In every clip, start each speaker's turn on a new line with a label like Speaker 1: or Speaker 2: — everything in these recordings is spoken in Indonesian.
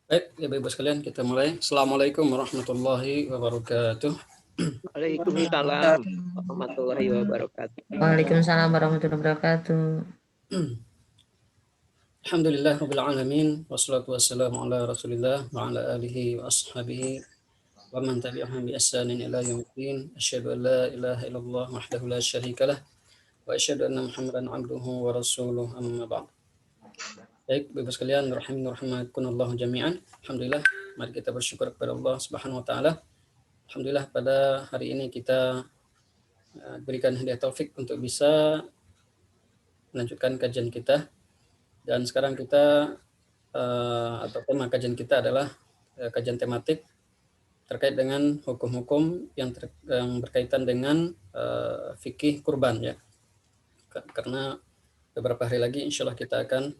Speaker 1: Baik, Ibu-ibu sekalian, kita mulai. Assalamualaikum warahmatullahi wabarakatuh.
Speaker 2: Waalaikumsalam warahmatullahi wabarakatuh.
Speaker 3: Waalaikumsalam warahmatullahi wabarakatuh.
Speaker 1: Alhamdulillah rabbil alamin, wassalatu wassalamu ala Rasulillah wa ala alihi wa ashabihi wa man tabi'ahum bi ihsanin ila yaumiddin. Asyhadu an la ilaha illallah wahdahu la syarikalah wa asyhadu anna Muhammadan abduhu wa rasuluh, amma ba'd. Baik, Ibu sekalian, rahimakumullah jami'an. Alhamdulillah, mari kita bersyukur kepada Allah Subhanahu wa taala. Alhamdulillah pada hari ini kita berikan hidayah taufik untuk bisa melanjutkan kajian kita, dan sekarang kita atau tema kajian kita adalah kajian tematik terkait dengan hukum-hukum yang berkaitan dengan fikih kurban ya. Karena beberapa hari lagi insya Allah kita akan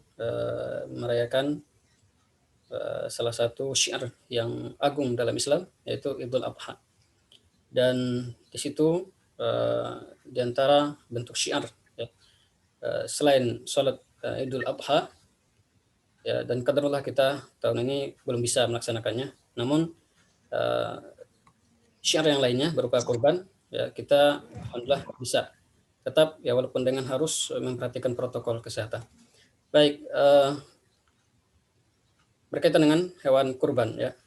Speaker 1: merayakan salah satu syiar yang agung dalam Islam, yaitu Idul Adha. Dan di situ di antara bentuk syiar ya, selain sholat Idul Adha ya, dan qadarullah kita tahun ini belum bisa melaksanakannya, namun syiar yang lainnya berupa kurban ya, kita alhamdulillah bisa tetap ya, walaupun dengan harus memperhatikan protokol kesehatan. Baik, berkaitan dengan hewan kurban ya,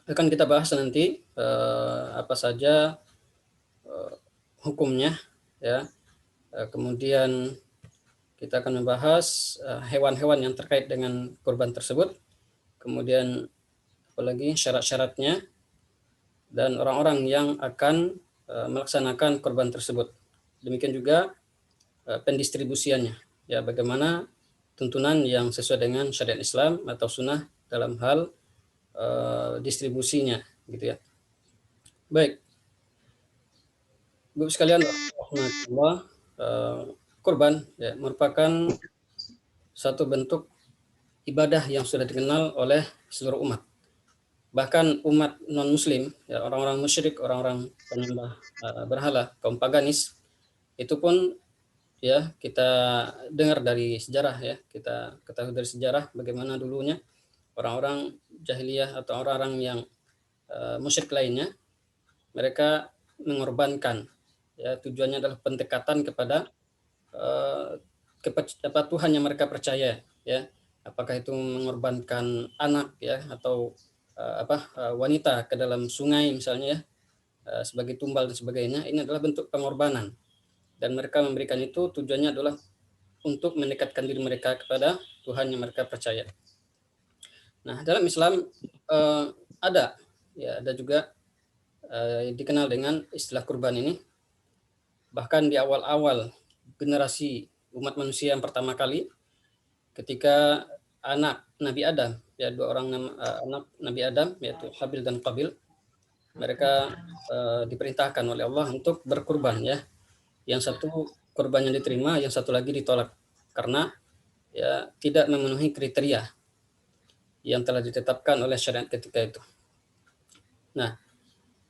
Speaker 1: akan kita bahas nanti apa saja hukumnya ya. Kemudian kita akan membahas hewan-hewan yang terkait dengan kurban tersebut, kemudian apalagi syarat-syaratnya, dan orang-orang yang akan melaksanakan kurban tersebut. Demikian juga pendistribusiannya ya, bagaimana tuntunan yang sesuai dengan syariat Islam atau sunnah dalam hal distribusinya gitu ya. Baik, Ibu sekalian, kurban ya, merupakan satu bentuk ibadah yang sudah dikenal oleh seluruh umat. Bahkan umat non-muslim ya, orang-orang musyrik, orang-orang penyembah berhala, kaum paganis, itu pun ya kita dengar dari sejarah ya, kita ketahui dari sejarah bagaimana dulunya orang-orang jahiliyah atau orang-orang yang musyrik lainnya, mereka mengorbankan ya, tujuannya adalah pendekatan kepada Tuhan yang mereka percaya ya, apakah itu mengorbankan anak ya, atau wanita ke dalam sungai misalnya ya, sebagai tumbal dan sebagainya. Ini adalah bentuk pengorbanan, dan mereka memberikan itu tujuannya adalah untuk mendekatkan diri mereka kepada Tuhan yang mereka percaya. Nah, dalam Islam ada juga dikenal dengan istilah kurban ini. Bahkan di awal-awal generasi umat manusia yang pertama kali, ketika anak Nabi Adam ya, dua orang anak Nabi Adam, yaitu Habil dan Qabil, mereka diperintahkan oleh Allah untuk berkurban ya. Yang satu kurbannya diterima, yang satu lagi ditolak karena ya tidak memenuhi kriteria yang telah ditetapkan oleh syariat ketika itu. Nah,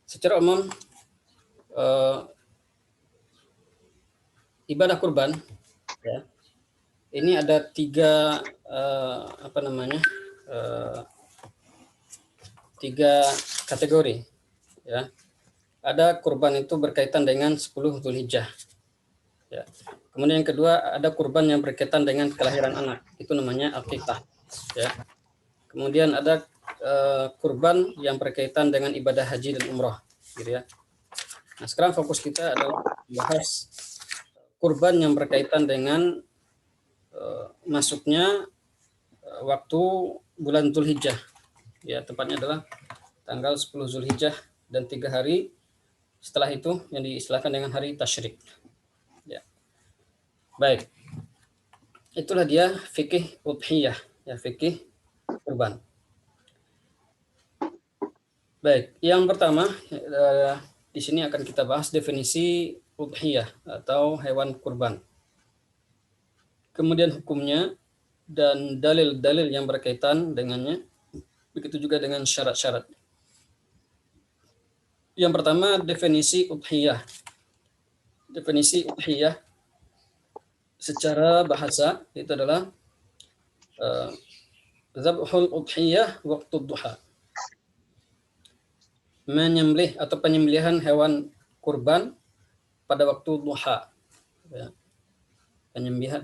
Speaker 1: secara umum ibadah kurban ya, ini ada tiga kategori ya. Ada kurban itu berkaitan dengan 10 Dzulhijjah ya. Kemudian yang kedua, ada kurban yang berkaitan dengan kelahiran anak, itu namanya aqiqah ya. Kemudian ada kurban yang berkaitan dengan ibadah haji dan umroh gitu ya. Nah, sekarang fokus kita adalah bahas kurban yang berkaitan dengan masuknya waktu bulan Dzulhijjah ya, tepatnya adalah tanggal 10 Dzulhijjah dan 3 hari setelah itu yang diistilahkan dengan hari tasyrik ya. Baik, itulah dia fikih udhiyah ya, fikih kurban. Baik, yang pertama di sini akan kita bahas definisi udhiyah atau hewan kurban, kemudian hukumnya dan dalil-dalil yang berkaitan dengannya, begitu juga dengan syarat-syarat. Yang pertama, definisi udhiyah. Definisi udhiyah secara bahasa itu adalah Zabhul udhiyah waktu duha. Menyembelih atau penyembelihan hewan kurban pada waktu duha. Ya.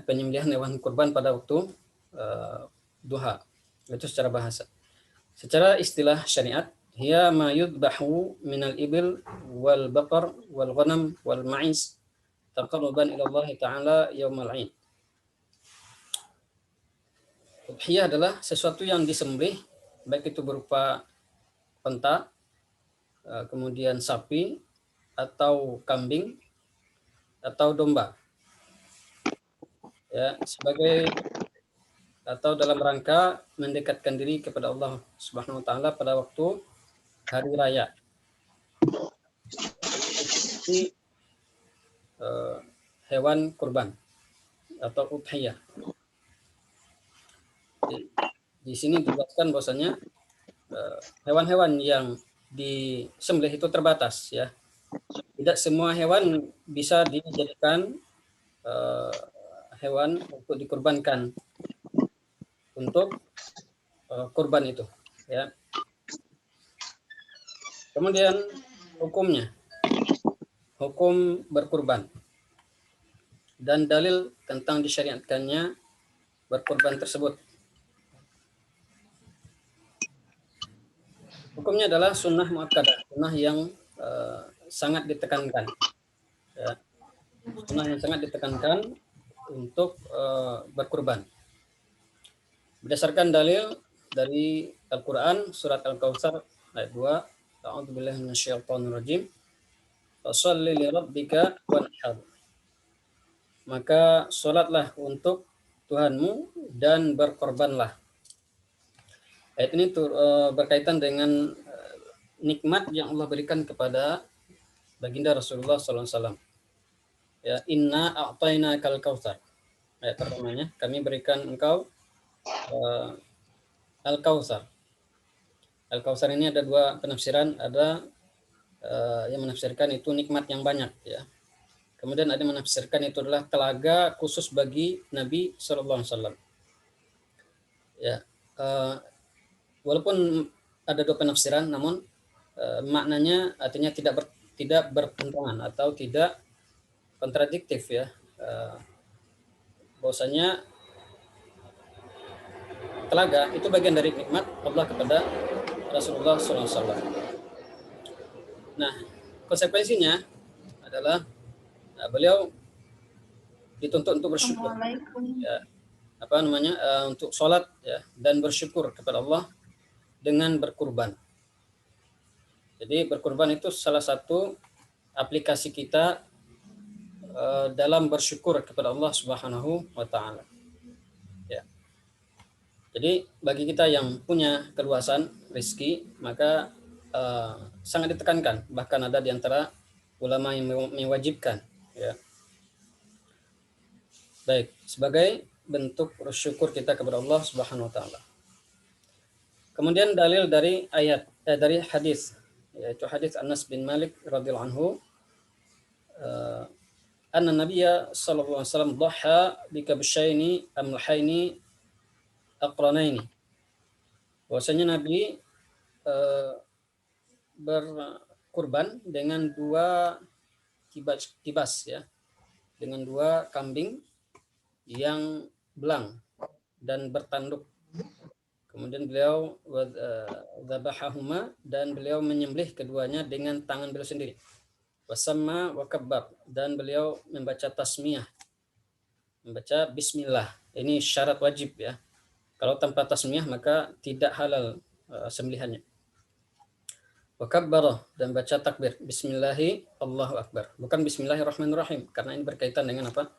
Speaker 1: Penyembelihan hewan kurban pada waktu duha. Itu secara bahasa. Secara istilah syariat, hiya ma yudbahu minal ibil wal baqar wal ghanam wal ma'iz taqarruban ila Allah Ta'ala yaumal 'id. Udhiyah adalah sesuatu yang disembelih, baik itu berupa unta, kemudian sapi, atau kambing, atau domba. Ya, sebagai atau dalam rangka mendekatkan diri kepada Allah Subhanahu wa taala pada waktu hari raya. Ini hewan kurban atau udhiyah. Di sini dijelaskan bahwasanya hewan-hewan yang disembelih itu terbatas, ya. Tidak semua hewan bisa dijadikan hewan untuk dikurbankan untuk kurban itu, ya. Kemudian hukumnya, hukum berkurban dan dalil tentang disyariatkannya berkurban tersebut. Hukumnya adalah sunnah muakkadah, sunnah yang sangat ditekankan, ya. Sunnah yang sangat ditekankan untuk berkurban. Berdasarkan dalil dari Al-Quran, surat Al-Kautsar ayat 2, A'udzubillahi minasyaitonirrajim, fasholli lirabbika wanhar. Maka sholatlah untuk Tuhanmu dan berkorbanlah. Ayat ini berkaitan dengan nikmat yang Allah berikan kepada baginda Rasulullah SAW. Ya, inna a'tainakal kautsar. Ayat pertamanya, kami berikan engkau Al-Kautsar. Al-Kautsar ini ada dua penafsiran, ada yang menafsirkan itu nikmat yang banyak, ya. Kemudian ada yang menafsirkan itu adalah telaga khusus bagi Nabi SAW. Ya, walaupun ada dua penafsiran, namun maknanya artinya tidak bertentangan atau tidak kontradiktif, ya. Bahwasanya telaga itu bagian dari nikmat Allah kepada Rasulullah SAW. Nah, konsekuensinya adalah beliau dituntut untuk bersyukur, ya, untuk sholat, ya, dan bersyukur kepada Allah dengan berkurban. Jadi berkurban itu salah satu aplikasi kita dalam bersyukur kepada Allah Subhanahu wa taala. Ya. Jadi bagi kita yang punya keluasan rezeki, maka sangat ditekankan, bahkan ada di antara ulama yang mewajibkan, ya. Baik, sebagai bentuk bersyukur kita kepada Allah Subhanahu wa taala. Kemudian dalil dari dari hadis, yaitu hadis Anas bin Malik radhiyallahu anhu, anna Nabiyya sallallahu alaihi wasallam dhaha bi kabshaini amlahaini aqranaini. Bahwasanya Nabi berkurban dengan dua kibas, ya, dengan dua kambing yang belang dan bertanduk. Kemudian beliau dzabahahuma, dan beliau menyembelih keduanya dengan tangan beliau sendiri. Wasamma wa kabbar, dan beliau membaca tasmiyah, membaca bismillah. Ini syarat wajib, ya. Kalau tanpa tasmiyah maka tidak halal sembelihannya. Wa kabbara, dan baca takbir, bismillahi Allahu akbar, bukan bismillahirrahmanirrahim, karena ini berkaitan dengan apa?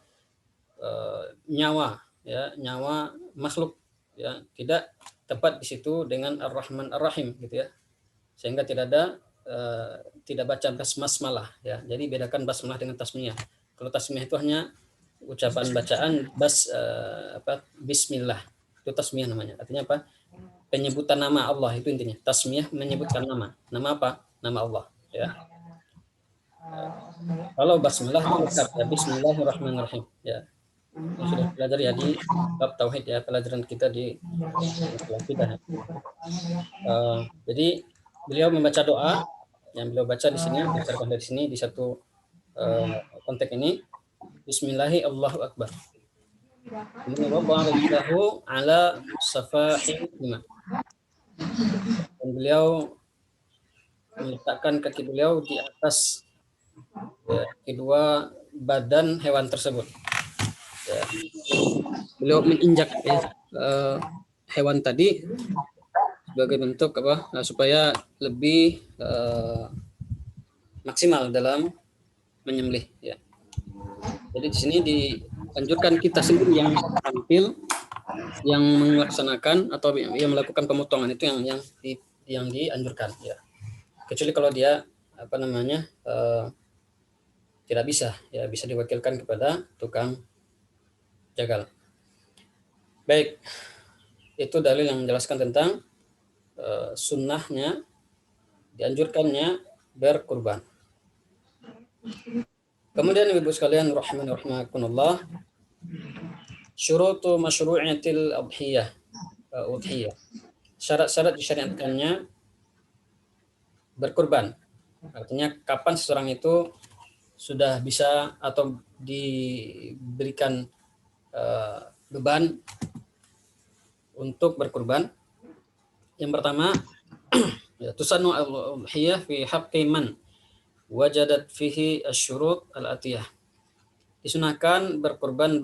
Speaker 1: Nyawa, ya, nyawa makhluk, ya, tidak tepat di situ dengan ar-Rahman ar-Rahim, gitu, ya, sehingga tidak baca basmalah, ya. Jadi bedakan basmalah dengan tasmiyah. Kalau tasmiyah itu hanya ucapan bacaan bismillah, itu tasmiyah namanya. Artinya apa? Penyebutan nama Allah, itu intinya. Tasmiyah menyebutkan nama apa? Nama Allah, ya. Kalau basmalah itu lengkap, ya, bismillahirrahmanirrahim, ya. yang sudah pelajari ya di bab tauhid ya, pelajaran kita di kita. Jadi beliau membaca doa yang beliau baca di sini, berdasarkan dari sini di satu konteks ini, Bismillahi Allahu Akbar. Wada'ahu ala safahi lima. Dan beliau meletakkan kaki beliau di atas kedua badan hewan tersebut. Ya. Beliau menginjak hewan tadi sebagai bentuk apa? Supaya lebih maksimal dalam menyembelih. Ya. Jadi di sini dianjurkan kita sendiri yang tampil, yang melaksanakan atau yang melakukan pemotongan itu yang dianjurkan. Ya. Kecuali kalau dia tidak bisa, ya bisa diwakilkan kepada tukang jagal. Baik, itu dalil yang menjelaskan tentang sunnahnya, dianjurkannya berkurban. Kemudian ibu sekalian rahimani rahimakumullah, syurutu masyru'iyatil udhiyah. Syarat-syarat disyariatkannya berkurban. Artinya kapan seseorang itu sudah bisa atau diberikan beban untuk berkurban. Yang pertama, tusannu al-udhiyah fi haqqi man wajadat fihi asyurut al-atiyah. Disunahkan berkurban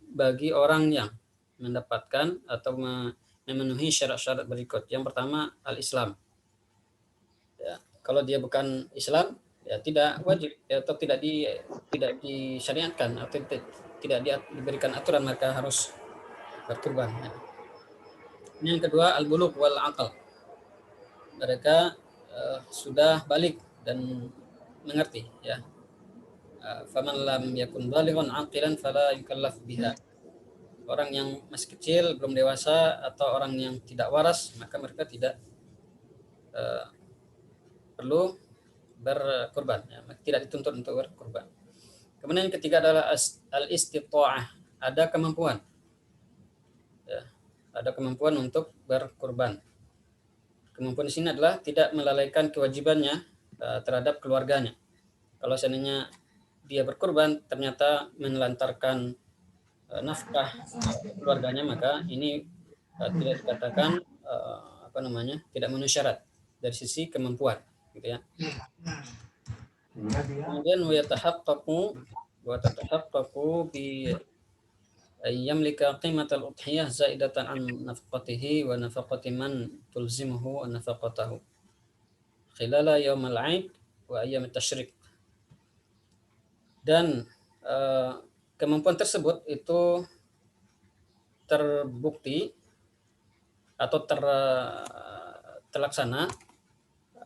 Speaker 1: bagi orang yang mendapatkan atau memenuhi syarat-syarat berikut. Yang pertama, al-Islam. Ya, kalau dia bukan Islam, ya tidak wajib atau tidak disyariatkan atau tidak diberikan aturan maka harus berkurban. Ya. Yang kedua, al-bulugh wal aql. Mereka sudah balik dan mengerti, ya. Faman lam yakun balighan aqilan fala yukallaf biha. Orang yang masih kecil, belum dewasa atau orang yang tidak waras, maka mereka tidak perlu berkurban, ya. Tidak dituntut untuk berkurban. Kemudian yang ketiga adalah al-istita'ah, ada kemampuan. Ya, ada kemampuan untuk berkurban. Kemampuan di sini adalah tidak melalaikan kewajibannya terhadap keluarganya. Kalau seandainya dia berkurban ternyata menelantarkan nafkah keluarganya, maka ini tidak dikatakan tidak memenuhi syarat dari sisi kemampuan, gitu ya. Kemudian wa yatahaqqaqu bi yamlika qimatal udhiyah zaidatan an nafqatihi wa nafaqati man tulzimuhu wa nafaqatahu khilala yaumal 'aid wa ayyam tasyrik. Dan kemampuan tersebut itu terbukti atau terlaksana,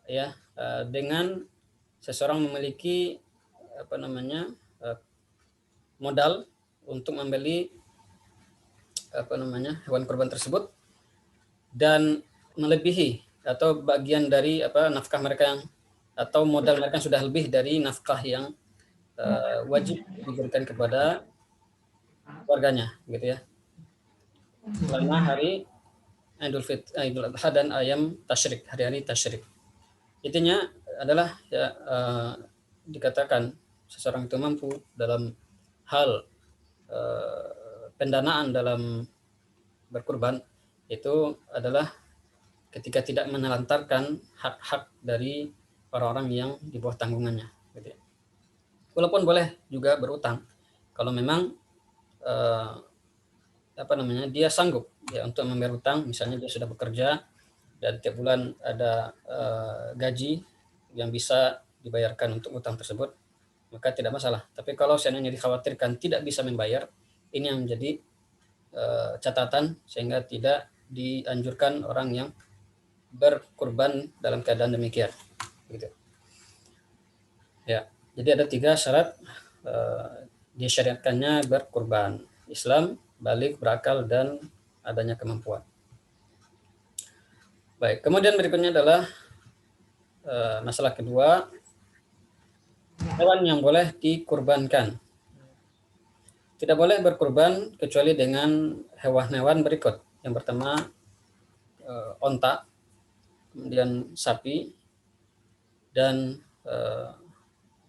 Speaker 1: ya, dengan seseorang memiliki modal untuk membeli hewan kurban tersebut dan melebihi atau bagian dari nafkah mereka atau modal mereka sudah lebih dari nafkah yang wajib diberikan kepada keluarganya, gitu ya. Selama hari Idul Adha dan ayam tasyrik, hari-hari tasyrik. Intinya adalah ya, dikatakan seseorang itu mampu dalam hal pendanaan dalam berkurban itu adalah ketika tidak menelantarkan hak-hak dari orang-orang yang di bawah tanggungannya, gitu ya. Walaupun boleh juga berutang kalau memang dia sanggup ya untuk membayar utang. Misalnya dia sudah bekerja dan tiap bulan ada gaji yang bisa dibayarkan untuk utang tersebut, maka tidak masalah. Tapi kalau seandainya dikhawatirkan tidak bisa membayar, ini yang menjadi catatan sehingga tidak dianjurkan orang yang berkurban dalam keadaan demikian, gitu. Ya, jadi ada 3 syarat disyariatkannya berkurban: Islam, balik, berakal, dan adanya kemampuan. Baik, kemudian berikutnya adalah masalah kedua, hewan yang boleh dikurbankan. Tidak boleh berkurban kecuali dengan hewan-hewan berikut. Yang pertama onta, kemudian sapi, dan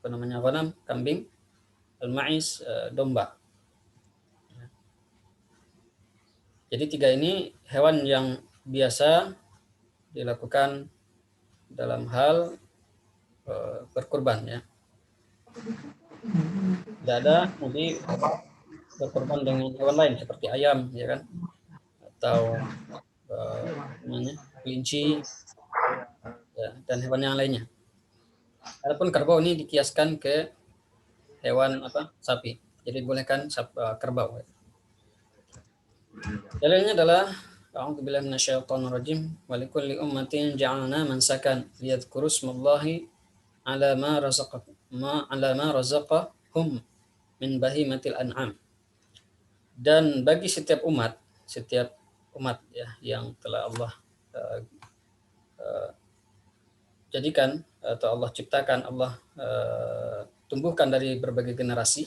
Speaker 1: ghanam, kambing, al-ma'is, domba. Jadi 3 ini hewan yang biasa dilakukan dalam hal berkurban ya. Tidak ada nanti berkurban dengan hewan lain seperti ayam ya kan, atau kelinci ya, dan hewan yang lainnya. Adapun kerbau ini dikiaskan ke hewan sapi. Jadi bolehkan kerbau. Dalilnya adalah a'udzubillahi minasyaitonirrajim wa likulli ummatin ja'alna mansakan liyadhkuru smallahi ala ma razaqahum min bahimatil an'am. Dan bagi setiap umat ya yang telah Allah jadikan atau Allah ciptakan, Allah tumbuhkan dari berbagai generasi,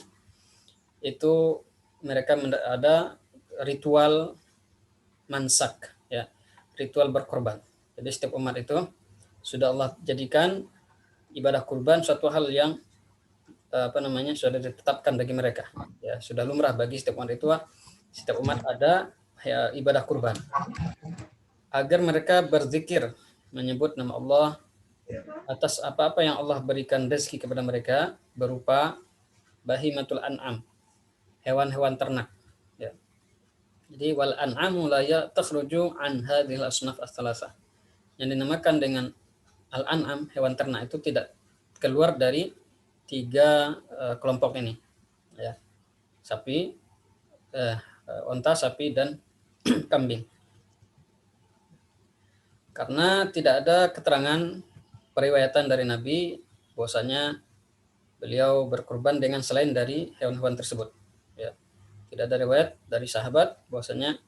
Speaker 1: itu mereka ada ritual mansak ya, ritual berkorban. Jadi setiap umat itu sudah Allah jadikan ibadah kurban suatu hal yang sudah ditetapkan bagi mereka ya, sudah lumrah bagi setiap umat ada ya, ibadah kurban, agar mereka berzikir menyebut nama Allah atas apa-apa yang Allah berikan rezeki kepada mereka berupa bahimatul an'am, hewan-hewan ternak ya. Jadi wal an'amu la takhruju an hadhil asnaf ats-tsalatsah. Yang dinamakan dengan al-an'am, hewan ternak, itu tidak keluar dari 3 kelompok ini ya. Sapi, onta, sapi, dan kambing. Karena tidak ada keterangan periwayatan dari Nabi bahwasanya beliau berkurban dengan selain dari hewan-hewan tersebut ya. Tidak ada riwayat dari sahabat bahwasanya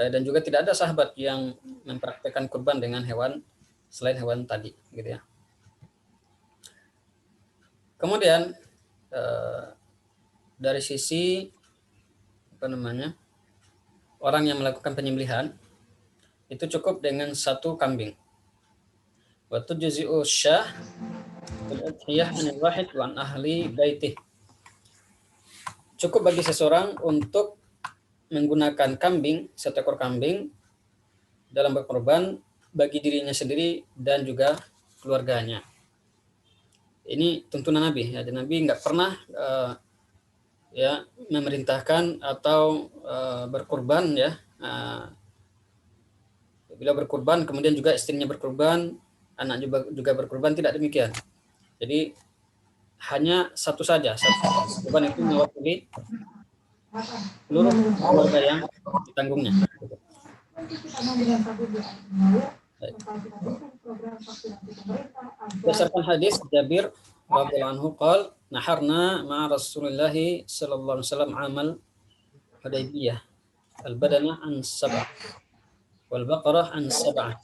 Speaker 1: dan juga tidak ada sahabat yang mempraktikkan kurban dengan hewan selain hewan tadi gitu ya. Kemudian dari sisi orang yang melakukan penyembelihan itu cukup dengan 1 kambing. Wa tujzi'u syah al-udhiyah anil wahid wa an ahli baitih. Cukup bagi seseorang untuk menggunakan kambing, 1 ekor kambing dalam berkorban bagi dirinya sendiri dan juga keluarganya. Ini tuntunan Nabi ya. Dan Nabi nggak pernah ya memerintahkan atau berkurban ya. Bila berkurban kemudian juga istrinya berkurban, anak juga berkurban, tidak demikian. Jadi hanya 1 saja, 1 kurban itu mewakili seluruh keluarga yang ditanggungnya. Berdasarkan hadis Jabir radhiyallahu anhu qala naharna ma'a Rasulillah sallallahu alaihi wasallam amal Hudaybiyah al-badanah an 7 wal baqarah an 7.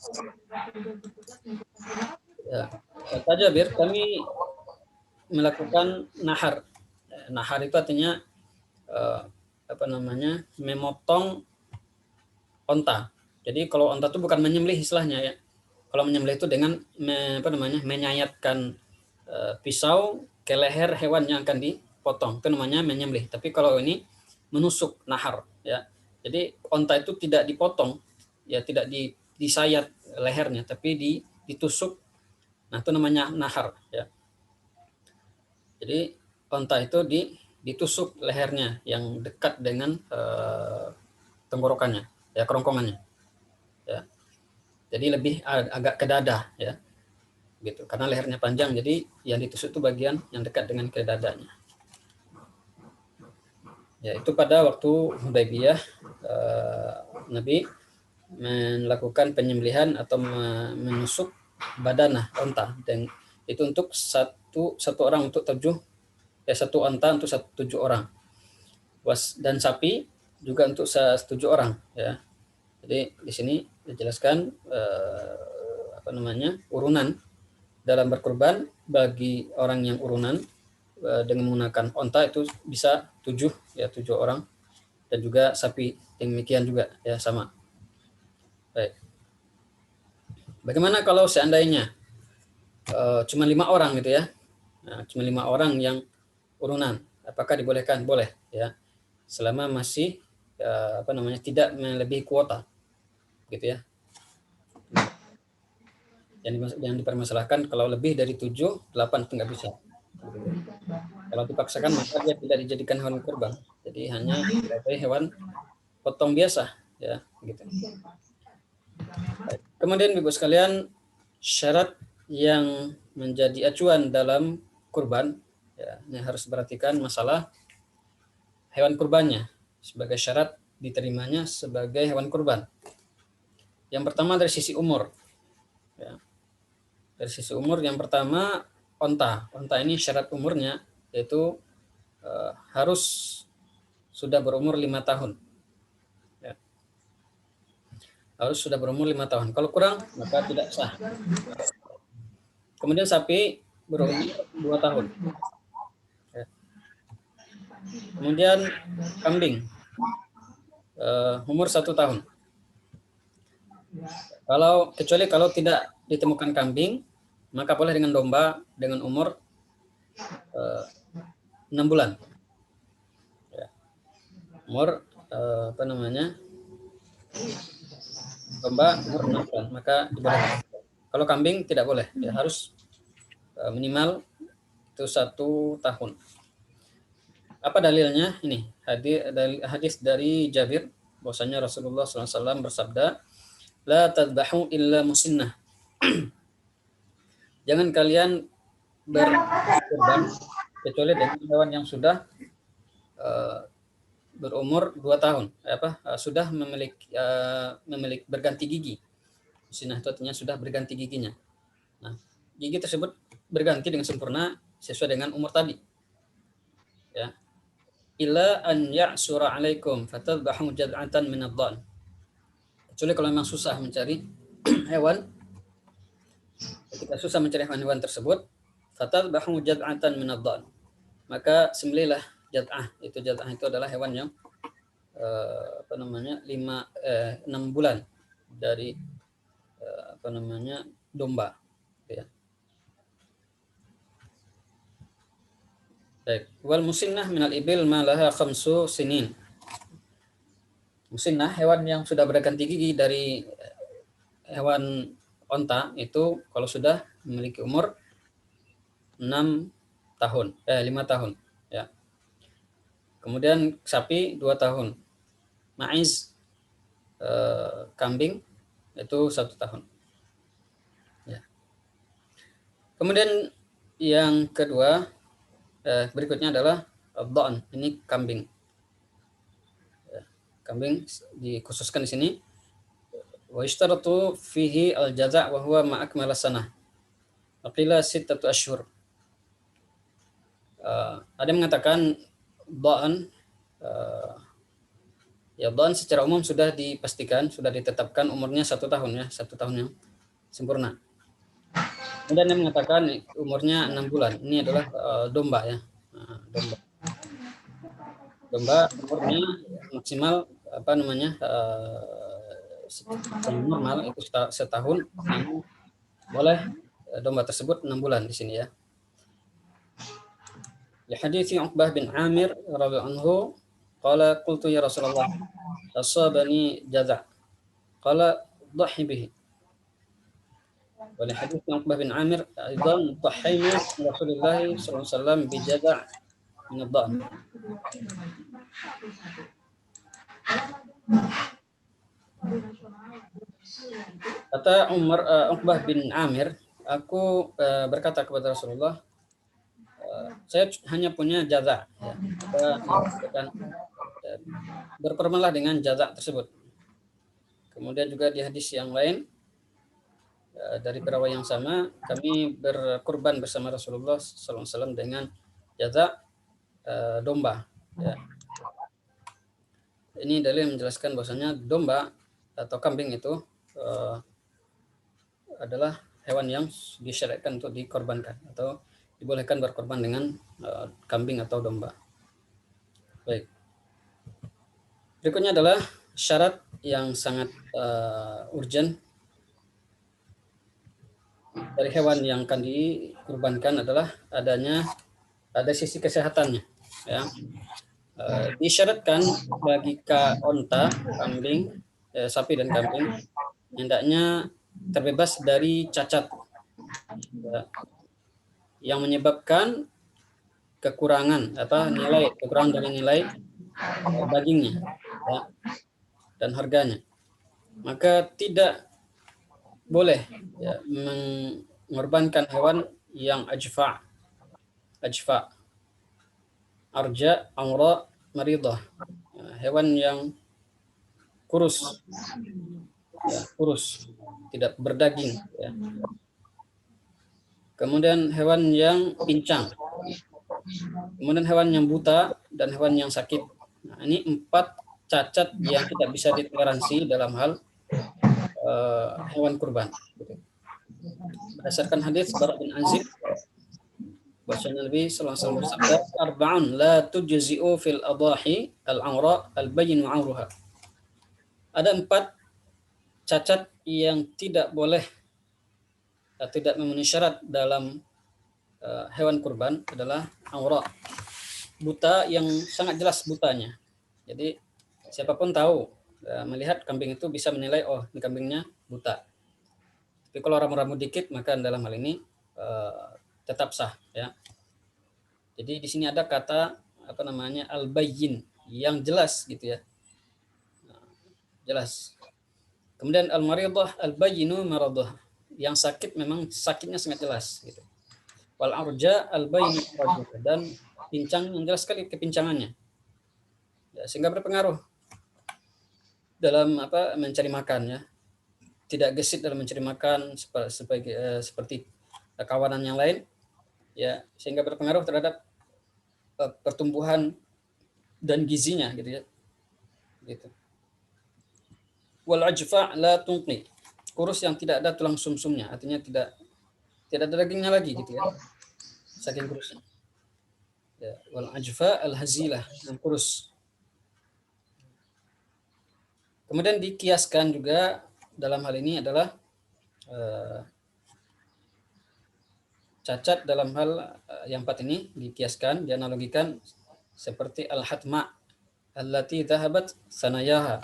Speaker 1: Ya, kata Jabir, kami melakukan nahar. Nahar itu artinya memotong onta. Jadi kalau onta itu bukan menyembelih istilahnya ya. Kalau menyembelih itu dengan menyayatkan pisau ke leher hewan yang akan dipotong, itu namanya menyembelih. Tapi kalau ini menusuk, nahar ya. Jadi onta itu tidak dipotong ya, tidak disayat lehernya, tapi ditusuk. Nah, itu namanya nahar ya. Jadi onta itu ditusuk lehernya yang dekat dengan tenggorokannya ya, kerongkongannya ya. Jadi lebih agak ke dada ya gitu, karena lehernya panjang, jadi yang ditusuk itu bagian yang dekat dengan ke dadanya ya. Itu pada waktu Hudaybiyah Nabi melakukan penyembelihan atau menusuk badanah onta, dan itu untuk satu orang untuk 7 ya, 1 onta untuk 7 orang, dan sapi juga untuk 7 orang ya. Jadi di sini dijelaskan urunan dalam berkurban. Bagi orang yang urunan dengan menggunakan onta itu bisa 7 orang, dan juga sapi demikian juga ya, sama. Baik. Bagaimana kalau seandainya cuma 5 orang gitu ya? Nah, cuma 5 orang yang urunan, apakah dibolehkan? Boleh ya, selama masih tidak melebihi kuota, gitu ya. Yang dipermasalahkan kalau lebih dari 7, 8 itu nggak bisa. Kalau dipaksakan maka dia tidak dijadikan hewan kurban, jadi hanya sebagai hewan potong biasa ya, gitu. Kemudian Ibu sekalian, syarat yang menjadi acuan dalam kurban ya, ini harus perhatikan masalah hewan kurbannya sebagai syarat diterimanya sebagai hewan kurban. Yang pertama dari sisi umur ya. Dari sisi umur yang pertama onta ini syarat umurnya yaitu harus sudah berumur 5 tahun ya. Harus sudah berumur 5 tahun, kalau kurang maka tidak sah. Kemudian sapi berumur 2 tahun ya. Kemudian kambing umur 1 tahun. Kecuali kalau tidak ditemukan kambing, maka boleh dengan domba dengan umur 6 bulan. Ya. Umur domba umur 6 bulan, maka dibolehkan. Kalau kambing tidak boleh, ya harus minimal itu 1 tahun. Apa dalilnya? Ini hadis dari Jabir, bahwasanya Rasulullah SAW bersabda, la tadbahu illa musinnah. Jangan kalian berkurban kecuali dengan hewan yang sudah berumur 2 tahun, sudah memiliki berganti gigi. Musinnah itu artinya sudah berganti giginya. Nah, gigi tersebut berganti dengan sempurna sesuai dengan umur tadi. Ya. Illa an ya'sura 'alaikum fatadbahu jad'atan min ad-dhan. Kecuali kalau memang susah mencari hewan, ketika susah mencari hewan tersebut, fatadbahu jad'atan min ad-dhan, maka sembelihlah jad'ah. Jad'ah itu adalah hewan yang 6 bulan dari domba ya. Baik, wal musinnah minal ibil ma laha 5 sinin. Musinnah hewan yang sudah berganti gigi dari hewan onta itu kalau sudah memiliki umur 5 tahun ya. Kemudian sapi 2 tahun. Maiz kambing itu 1 tahun. Ya. Kemudian yang kedua berikutnya adalah ad-dha'n, ini kambing. Ya, kambing dikhususkan di sini. Wa ishtaratu fihi al-jaza' wa huwa ma akmala sanah. Aqila 6 ashhur. Ada yang mengatakan dha'n dha'n secara umum sudah dipastikan, sudah ditetapkan umurnya 1 tahun ya, 1 tahun yang sempurna. Kemudian yang mengatakan umurnya 6 bulan. Ini adalah domba ya. Domba umurnya maksimal normal itu setahun. Boleh domba tersebut 6 bulan di sini ya. Li hadits Uqbah bin Amir radhiyallahu anhu qala qultu ya Rasulullah asabani jaza'. Qala dhahi bihi. Wa li hadits Uqbah bin Amir aidan dhahayna Rasulullah sallallahu alaihi wasallam bi jaza' min ad-dha'n. Kata Uqbah bin Amir, aku berkata kepada Rasulullah, saya hanya punya jaza' ya. Berkorbanlah dengan jaza' tersebut. Kemudian juga di hadis yang lain dari perawi yang sama, kami berkorban bersama Rasulullah SAW dengan jaza' domba ya. Ini dalil menjelaskan bahwasanya domba atau kambing itu adalah hewan yang disyariatkan untuk dikorbankan atau dibolehkan berkorban dengan kambing atau domba. Baik. Berikutnya adalah syarat yang sangat urgent dari hewan yang akan dikurbankan adalah ada sisi kesehatannya, ya. Disyaratkan bagi onta, kambing, sapi dan kambing hendaknya terbebas dari cacat, ya, yang menyebabkan kekurangan dari nilai dagingnya, ya, dan harganya. Maka tidak boleh, ya, mengorbankan hewan yang ajfa, arja, amra, maridah, hewan yang kurus, ya, tidak berdaging, ya. Kemudian hewan yang pincang, kemudian hewan yang buta, dan hewan yang sakit. Nah, ini 4 cacat yang tidak bisa ditoleransi dalam hal hewan kurban. Berdasarkan hadis Bara bin Azib, bahwasanya Nabi sallallahu alaihi wasallam bersabda, "Arba'un la tujzi'u fil adahi al-awra al-bayyin 'auruha." Ada 4 cacat yang tidak boleh, tidak memenuhi syarat dalam hewan kurban adalah aura, buta yang sangat jelas butanya. Jadi siapapun tahu, melihat kambing itu bisa menilai, oh ini kambingnya buta. Tapi kalau ramu-ramu dikit maka dalam hal ini tetap sah, ya. Jadi di sini ada kata al-bayyin, yang jelas gitu, ya. Jelas. Kemudian al-maridah al-bayyinu maradah, yang sakit memang sakitnya sangat jelas gitu. Wal arja al-bayyinu maradah, dan pincang yang jelas sekali kepincangannya. Ya, sehingga berpengaruh dalam mencari makan, ya. Tidak gesit dalam mencari makan seperti kawanan yang lain, ya, sehingga berpengaruh terhadap pertumbuhan dan gizinya gitu, ya. Gitu. Wal ajfa la tunqi, kurus yang tidak ada tulang sumsumnya, artinya tidak ada dagingnya lagi gitu, ya. Saking kurusnya. Ya, wal ajfa al hazilah, yang kurus. Kemudian dikiaskan juga dalam hal ini adalah cacat dalam hal yang 4 ini dikiaskan, dianalogikan seperti al-hatma allati dhahabat sanayaha,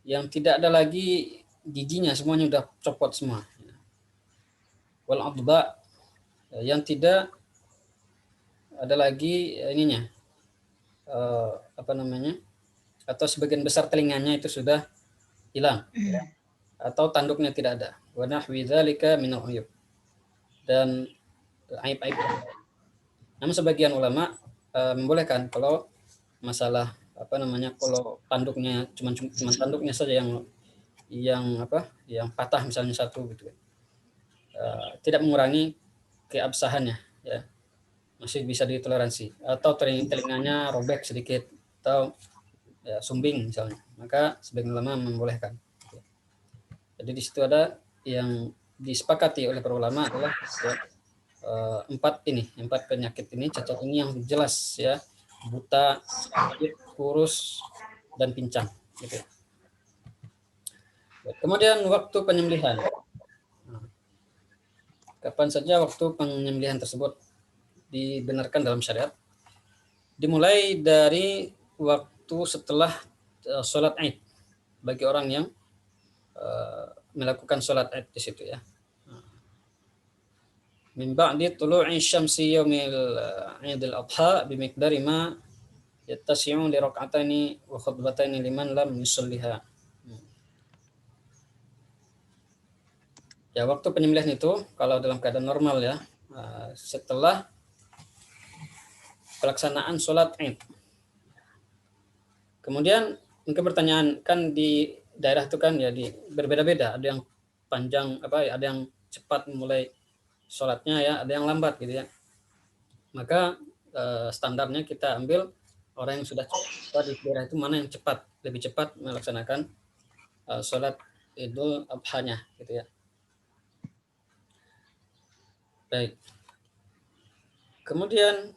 Speaker 1: yang tidak ada lagi giginya, semuanya udah copot semua. Wal adba, yang tidak ada lagi ininya, atau sebagian besar telinganya itu sudah hilang, atau tanduknya tidak ada. Wa nahwi dzalika min al-uyub, dan aib-aib. Namun sebagian ulama membolehkan kalau masalah kalau tanduknya cuma tanduknya saja yang patah misalnya satu gitu, tidak mengurangi keabsahannya, ya, masih bisa ditoleransi, atau telinganya robek sedikit atau ya, sumbing misalnya, maka sebagian ulama membolehkan. Jadi di situ ada yang disepakati oleh para ulama adalah, ya, 4 penyakit ini, cacat ini yang jelas, ya, buta, sakit, kurus, dan pincang gitu. Kemudian waktu penyembelihan. Kapan saja waktu penyembelihan tersebut dibenarkan dalam syariat? Dimulai dari waktu setelah sholat Id, bagi orang yang melakukan sholat Id di situ, ya. Min ba'di tulu'i syamsi yaumil Idul Adha bimiqdari ma yattasi'u li rak'ataini wa khutbataini liman lam yusalliha. Ya, waktu penyembelihan itu kalau dalam keadaan normal, ya, setelah pelaksanaan sholat Id. Kemudian mungkin pertanyaan, kan di daerah itu kan ya berbeda-beda, ada yang panjang ada yang cepat mulai sholatnya, ya, ada yang lambat gitu, ya. Maka standarnya kita ambil orang yang sudah cepat di daerah itu, mana yang lebih cepat melaksanakan sholat Idul Adha-nya gitu, ya. Baik. Kemudian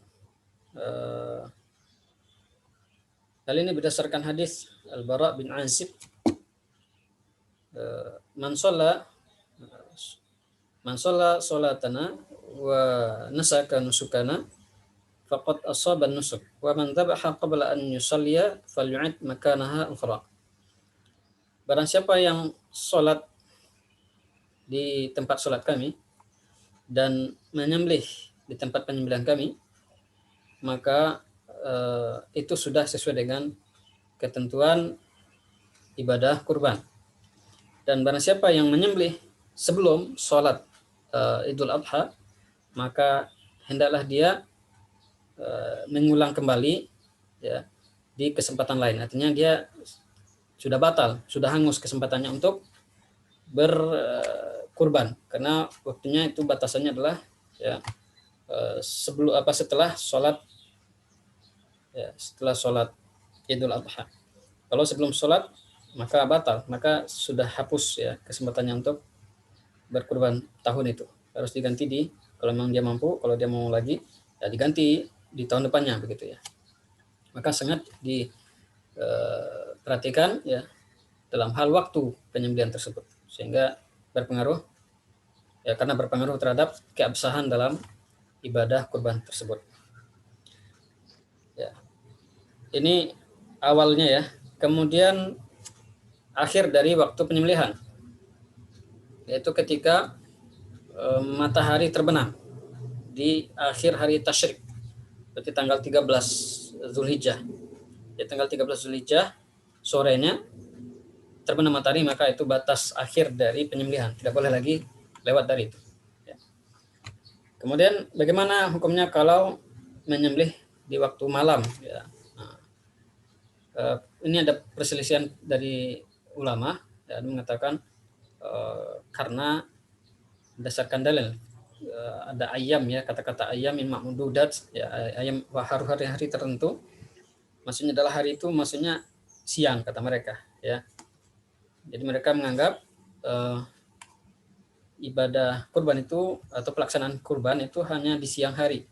Speaker 1: hal ini berdasarkan hadis Al-Bara bin Azib, man shalla salatana wa nasaka nusukana faqad asaba nusuk wa man dhabaha qabla an yusalliya falyu'id makanaha ukhra. Barang siapa yang sholat di tempat sholat kami dan menyembelih di tempat penyembelihan kami, maka itu sudah sesuai dengan ketentuan ibadah kurban. Dan barang siapa yang menyembelih sebelum sholat Idul Adha, maka hendaklah dia mengulang kembali ya di kesempatan lain. Artinya dia sudah batal, sudah hangus kesempatannya untuk berkurban, karena waktunya itu batasannya adalah ya setelah sholat Idul Adha. Kalau sebelum sholat maka batal, maka sudah hapus ya kesempatannya untuk berkurban tahun itu. Harus diganti kalau memang dia mampu, kalau dia mau lagi ya diganti di tahun depannya begitu ya. Maka sangat diperhatikan ya dalam hal waktu penyembelihan tersebut, sehingga berpengaruh ya, karena berpengaruh terhadap keabsahan dalam ibadah kurban tersebut. Ya. Ini awalnya ya. Kemudian akhir dari waktu penyembelihan, yaitu ketika matahari terbenam di akhir hari tasyrik, berarti tanggal 13 Zulhijjah. Ya, tanggal 13 Zulhijjah sorenya terbenam matahari, maka itu batas akhir dari penyembelihan, tidak boleh lagi lewat dari itu. Ya. Kemudian bagaimana hukumnya kalau menyembelih di waktu malam? Ya. Nah, ini ada perselisihan dari ulama dan mengatakan karena berdasarkan dalil ada ayam ya, kata-kata ayam min ma'mududat ya, ayam hari-hari tertentu, maksudnya adalah hari itu maksudnya siang kata mereka ya. Jadi mereka menganggap ibadah kurban itu atau pelaksanaan kurban itu hanya di siang hari.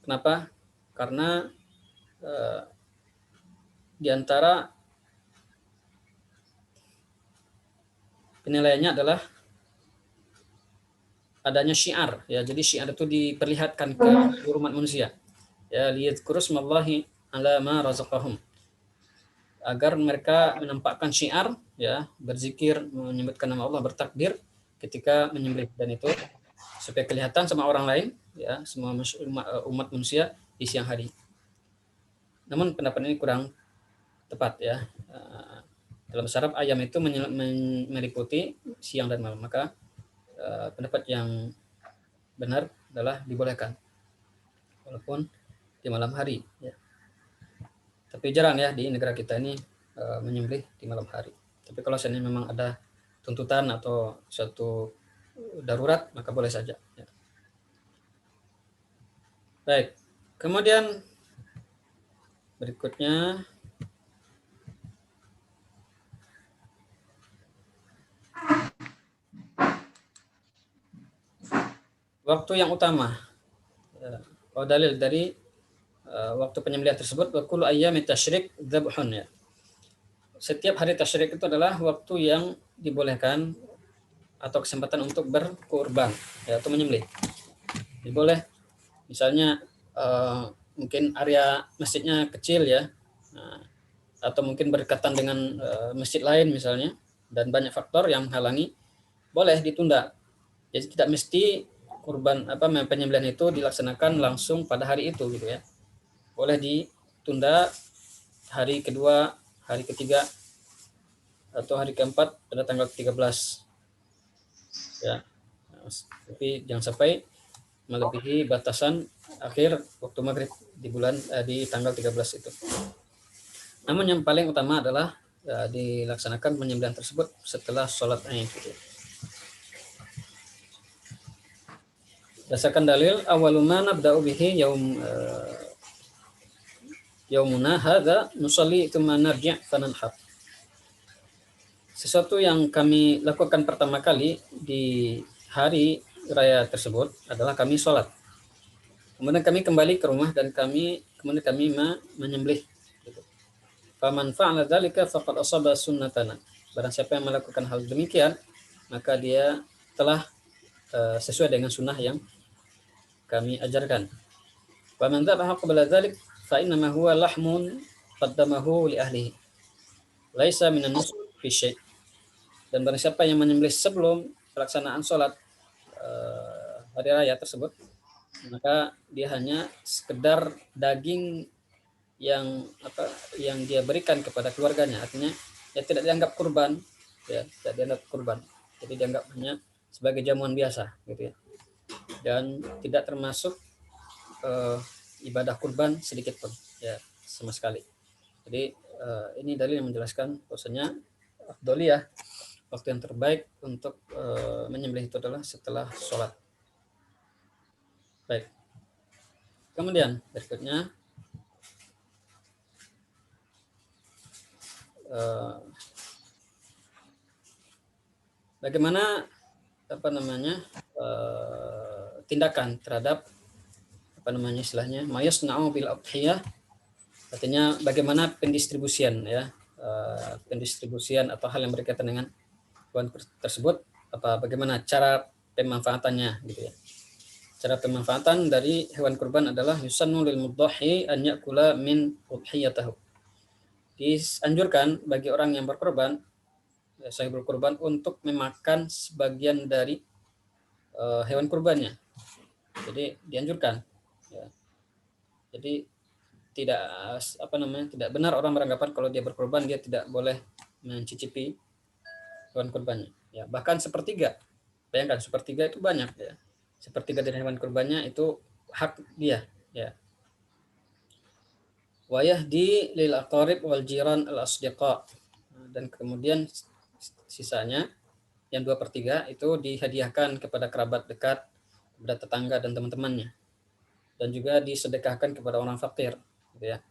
Speaker 1: Kenapa? Karena di antara penilaiannya adalah adanya syiar ya. Jadi syiar itu diperlihatkan ke seluruh umat manusia. Ya, liyadhkuru smallahi ala ma razaqahum. Agar mereka menampakkan syiar ya, berzikir, menyebutkan nama Allah, bertakbir ketika menyembelih, dan itu supaya kelihatan sama orang lain ya, semua umat manusia di siang hari. Namun pendapat ini kurang tepat ya. Dalam syarab ayam itu meliputi siang dan malam, maka pendapat yang benar adalah dibolehkan walaupun di malam hari ya. Tapi jarang ya di negara kita ini menyembelih di malam hari. Tapi kalau seandainya memang ada tuntutan atau suatu darurat, maka boleh saja ya. Baik, kemudian berikutnya waktu yang utama. Kalau dalil dari waktu penyembelihan tersebut, wa kullu ayyamit tasyrik dzabhun ya. Setiap hari tasyrik itu adalah waktu yang dibolehkan atau kesempatan untuk berkurban ya, atau menyembelih. Jadi boleh misalnya mungkin area masjidnya kecil ya, atau mungkin berdekatan dengan masjid lain misalnya, dan banyak faktor yang menghalangi, boleh ditunda. Jadi tidak mesti kurban penyembelihan itu dilaksanakan langsung pada hari itu gitu ya. Boleh ditunda hari kedua, hari ketiga, atau hari keempat pada tanggal 13 ya. Tapi jangan sampai melebihi batasan akhir waktu maghrib di tanggal 13 itu. Namun yang paling utama adalah dilaksanakan penyembelihan tersebut setelah sholat Id. Berdasarkan dalil, awwalu ma nabda'u bihi yaumuna hadza nusalli tsumma narji' fananhar. Sesuatu yang kami lakukan pertama kali di hari raya tersebut adalah kami sholat. Kemudian kami kembali ke rumah dan kemudian kami menyembelih. Gitu. Faman fa'ala dzalika faqad asaba sunnatana. Barang siapa yang melakukan hal demikian, maka dia telah sesuai dengan sunnah yang kami ajarkan. Faman dzabaha qabla dzalik fa innama huwa lahmun qaddamahu li ahlihi. Laisa minan nusuk fi syai'. Dan barang siapa yang menyembelih sebelum pelaksanaan sholat hari raya tersebut, maka dia hanya sekedar daging yang dia berikan kepada keluarganya, artinya ya tidak dianggap kurban, ya tidak dianggap kurban, jadi dianggap hanya sebagai jamuan biasa, gitu ya, dan tidak termasuk ibadah kurban sedikit pun, ya sama sekali. Jadi ini dalil yang menjelaskan bahwasanya afdholiyah, waktu yang terbaik untuk menyembelih itu adalah setelah sholat. Baik. Kemudian berikutnya bagaimana tindakan terhadap istilahnya mayasna'u bil udhiyah, artinya bagaimana pendistribusian ya, pendistribusian atau hal yang berkaitan dengan hewan tersebut, bagaimana cara pemanfaatannya, gitu ya. Cara pemanfaatan dari hewan kurban adalah yusannu lil mudhahi an ya'kula min udhiyatahu. Dianjurkan bagi orang yang berkorban, sahibul kurban, untuk memakan sebagian dari hewan kurbannya. Jadi dianjurkan. Ya. Jadi tidak tidak benar orang beranggapan kalau dia berkorban dia tidak boleh mencicipi hewan kurbannya. Ya, bahkan sepertiga. Bayangkan sepertiga itu banyak ya. Sepertiga dari hewan kurbannya itu hak dia. Ya. Wa yahdi lil aqarib wal jiran al asdiqa. Dan kemudian sisanya yang 2/3 itu dihadiahkan kepada kerabat dekat, kepada tetangga dan teman-temannya, dan juga disedekahkan kepada orang fakir, gitu ya.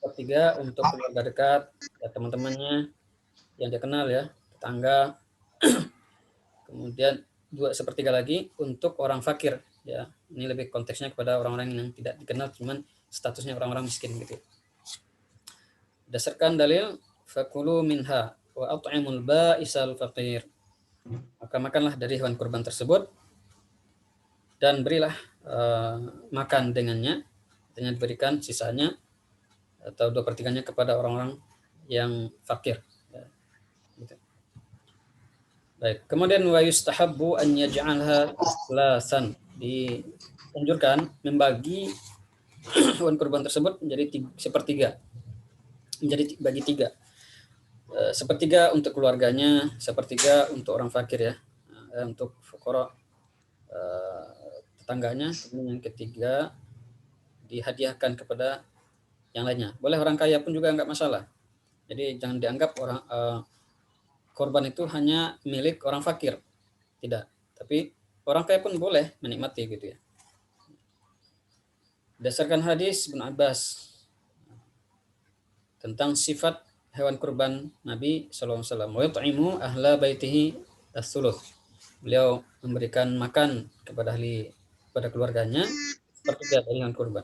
Speaker 1: 2/3 untuk keluarga dekat, ya, teman-temannya yang dia kenal ya, tetangga. Kemudian 2/3 lagi untuk orang fakir, ya. Ini lebih konteksnya kepada orang-orang yang tidak dikenal, cuman statusnya orang-orang miskin, gitu. Berdasarkan dalil fakulu minha wa at'imul ba'isal faqir. Maka makanlah dari hewan kurban tersebut dan berilah makan dengannya, dengan diberikan sisanya atau 2/3-nya kepada orang-orang yang fakir. Ya, gitu. Baik. Kemudian wa yustahabbu an yaj'alha thlasan. Dianjurkan membagi hewan kurban tersebut menjadi 1/3. Menjadi bagi 3. 1/3 untuk keluarganya, 1/3 untuk orang fakir ya, untuk fuqara tetangganya, kemudian yang ketiga dihadiahkan kepada yang lainnya. Boleh orang kaya pun juga enggak masalah. Jadi jangan dianggap orang korban itu hanya milik orang fakir, tidak. Tapi orang kaya pun boleh menikmati, gitu ya. Berdasarkan hadis Ibnu Abbas tentang sifat hewan kurban Nabi SAW, wa yut'imu ahla baitihi as-suluth. Beliau memberikan makan kepada keluarganya 1/3 dari hewan kurban.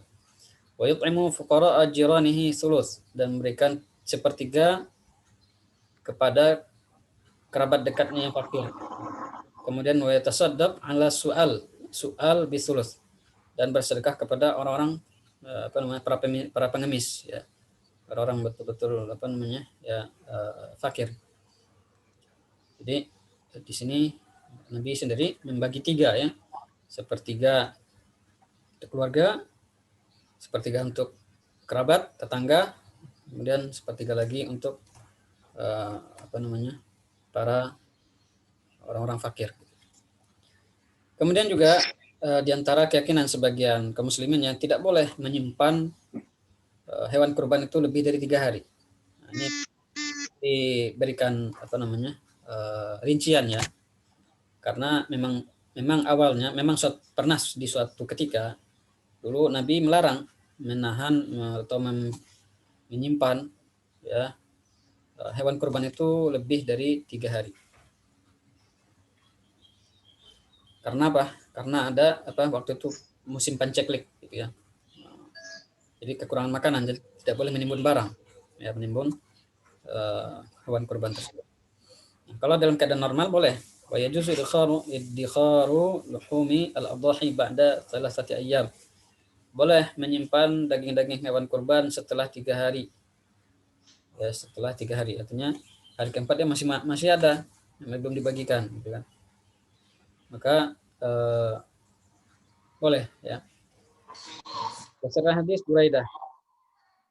Speaker 1: Wa yut'imu fuqara jiranihi suluth, dan memberikan 1/3 kepada kerabat dekatnya yang fakir. Kemudian wa yatasaddaq ala su'al bisuluth, dan bersedekah kepada orang-orang para pengemis ya. Orang betul-betul fakir. Jadi di sini Nabi sendiri membagi 3 ya, 1/3 untuk keluarga, 1/3 untuk kerabat tetangga, kemudian 1/3 lagi untuk para orang-orang fakir. Kemudian juga di antara keyakinan sebagian kaum muslimin yang tidak boleh menyimpan hewan kurban itu lebih dari 3 hari. Nah, ini diberikan rincian ya, karena memang awalnya pernah di suatu ketika dulu Nabi melarang menahan atau menyimpan ya hewan kurban itu lebih dari 3 hari. Karena apa? Karena ada waktu itu musim panceklik gitu ya. Jadi kekurangan makanan, jadi tidak boleh menimbun barang, ya menimbun hewan kurban tersebut. Nah, kalau dalam keadaan normal boleh. Wa yajuzu idkharu luhumi al-adhahi ba'da 3 ayyam. Boleh menyimpan daging-daging hewan kurban setelah 3 hari. Ya, setelah 3 hari, artinya hari keempat dia masih ada, yang belum dibagikan, gitu kan. Maka boleh ya. Berdasarkan hadis Buraidah,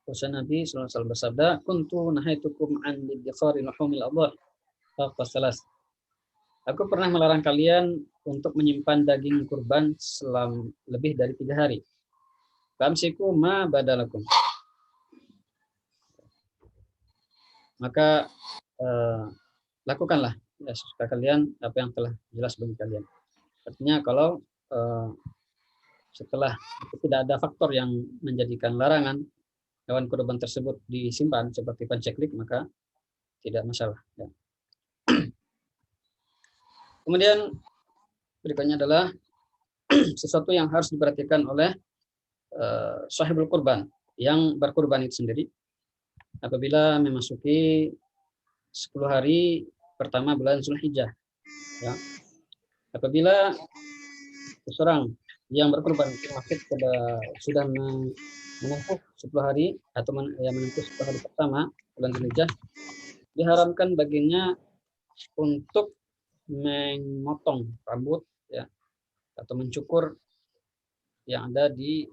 Speaker 1: Rasul Nabi SAW bersabda, "Kuntu nahaitukum an idkhari luhumil adhah faqas salas." Aku pernah melarang kalian untuk menyimpan daging kurban selama lebih dari 3 hari. Famsiku ma badalakum. Maka lakukanlah ya sesuka kalian apa yang telah jelas bagi kalian. Artinya kalau setelah tidak ada faktor yang menjadikan larangan hewan kurban tersebut disimpan seperti panceklik, maka tidak masalah. Ya. Kemudian berikutnya adalah sesuatu yang harus diperhatikan oleh sahibul kurban yang berkurban itu sendiri apabila memasuki 10 hari pertama bulan Zulhijjah. Ya. Apabila seseorang yang berkurban sudah menempuh 10 hari atau menempuh 10 hari pertama bulan Zulhijjah, diharamkan baginya untuk memotong rambut ya atau mencukur yang ada di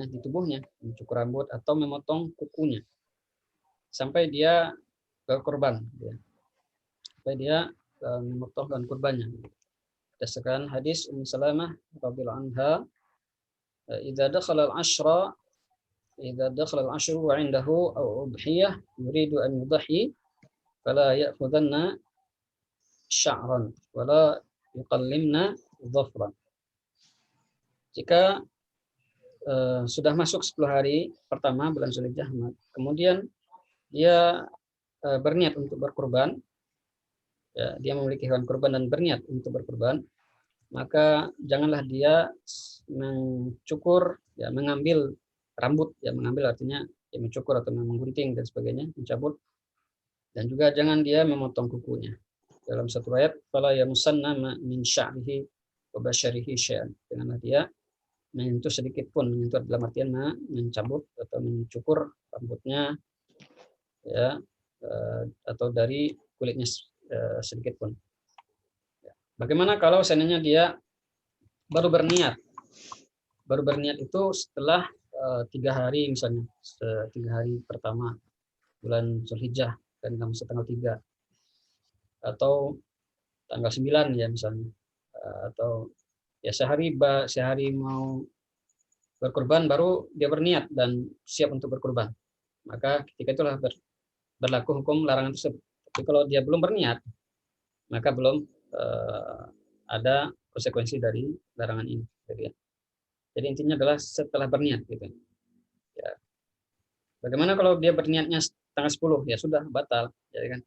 Speaker 1: di tubuhnya, mencukur rambut atau memotong kukunya sampai dia berkorban ya. Sampai dia memotong hewan kurbannya. Berdasarkan hadis Ummu Salamah radhiyallahu anha, "Idza dakhala al-ashru wa 'indahu aw udhiyah yuridu an yudhi fala ya'khudanna sya'ran wa la yuqallimna dhafran." Jika sudah masuk 10 hari pertama bulan Zulhijjah, kemudian dia berniat untuk berkurban, ya, dia memiliki hewan kurban dan berniat untuk berkurban, maka janganlah dia mencukur, ya, mengambil rambut, ya, mengambil artinya ya, mencukur atau menggunting dan sebagainya, mencabut, dan juga jangan dia memotong kukunya. Dalam satu ayat, fala yamusanna min sya'rihi wa basyarihi syai'an, janganlah dia menyentuh sedikit pun, menyentuh dalam artian mencabut atau mencukur rambutnya ya atau dari kulitnya sedikit pun. Bagaimana kalau seandainya dia baru berniat itu setelah 3 hari misalnya, 3 hari pertama bulan Zulhijjah dan kamu tanggal 3 atau tanggal 9 ya misalnya, atau ya sehari mau berkurban baru dia berniat dan siap untuk berkurban, maka ketika itulah berlaku hukum larangan tersebut. Tapi kalau dia belum berniat, maka belum ada konsekuensi dari larangan ini. Jadi intinya adalah setelah berniat gitu. Ya. Bagaimana kalau dia berniatnya tanggal 10? Ya sudah batal, jadi kan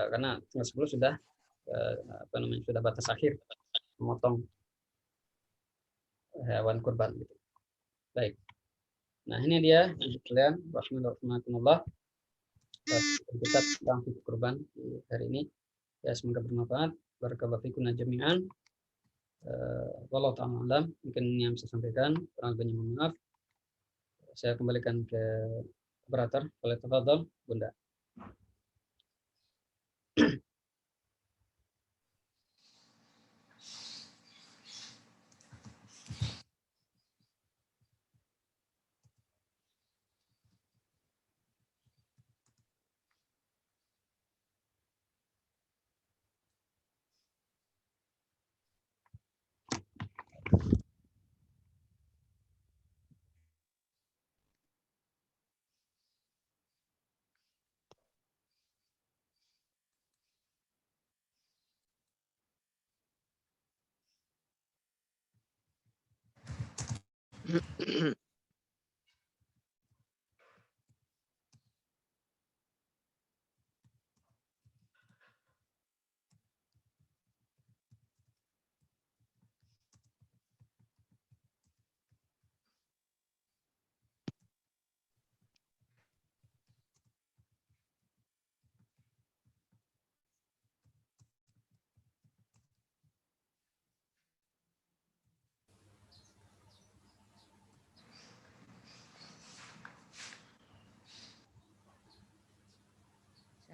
Speaker 1: karena tanggal 10 sudah sudah batas akhir memotong hewan kurban gitu. Baik. Nah, ini dia kalian rahimahullah kita tentang kurban hari ini. Ya, semoga bermanfaat. Barakallahu fikum jami'an. Wallahu ta'ala alam. Mungkin ini yang saya sampaikan. Kurang lebihnya mohon maaf. Saya kembalikan ke operator. Boleh tafadhol, Bunda.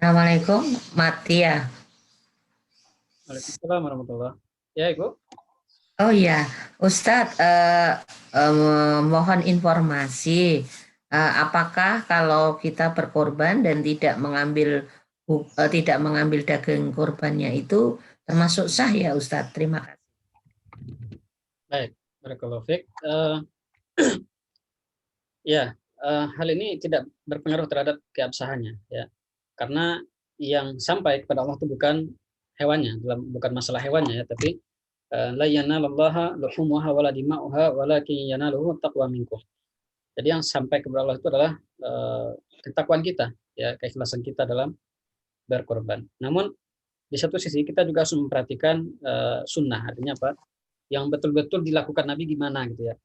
Speaker 3: Assalamualaikum, mati ya.
Speaker 1: Waalaikumsalam warahmatullahi. Ya, Ibu.
Speaker 3: Oh iya, Ustadz, mohon informasi, apakah kalau kita berkorban dan tidak mengambil daging korbannya itu termasuk sah ya Ustadz? Terima kasih.
Speaker 1: Baik, barakallahu fiik. Ya, hal ini tidak berpengaruh terhadap keabsahannya, ya. Karena yang sampai kepada Allah itu bukan hewannya, bukan masalah hewannya ya, tapi la yanalallaha luhumuha wala dima'uha walakin yanaluhu taqwa minkum. Jadi yang sampai kepada Allah itu adalah ketakwaan kita, ya, keikhlasan kita dalam berkorban. Namun di satu sisi kita juga harus memperhatikan sunnah, artinya apa? Yang betul-betul dilakukan Nabi gimana gitu ya.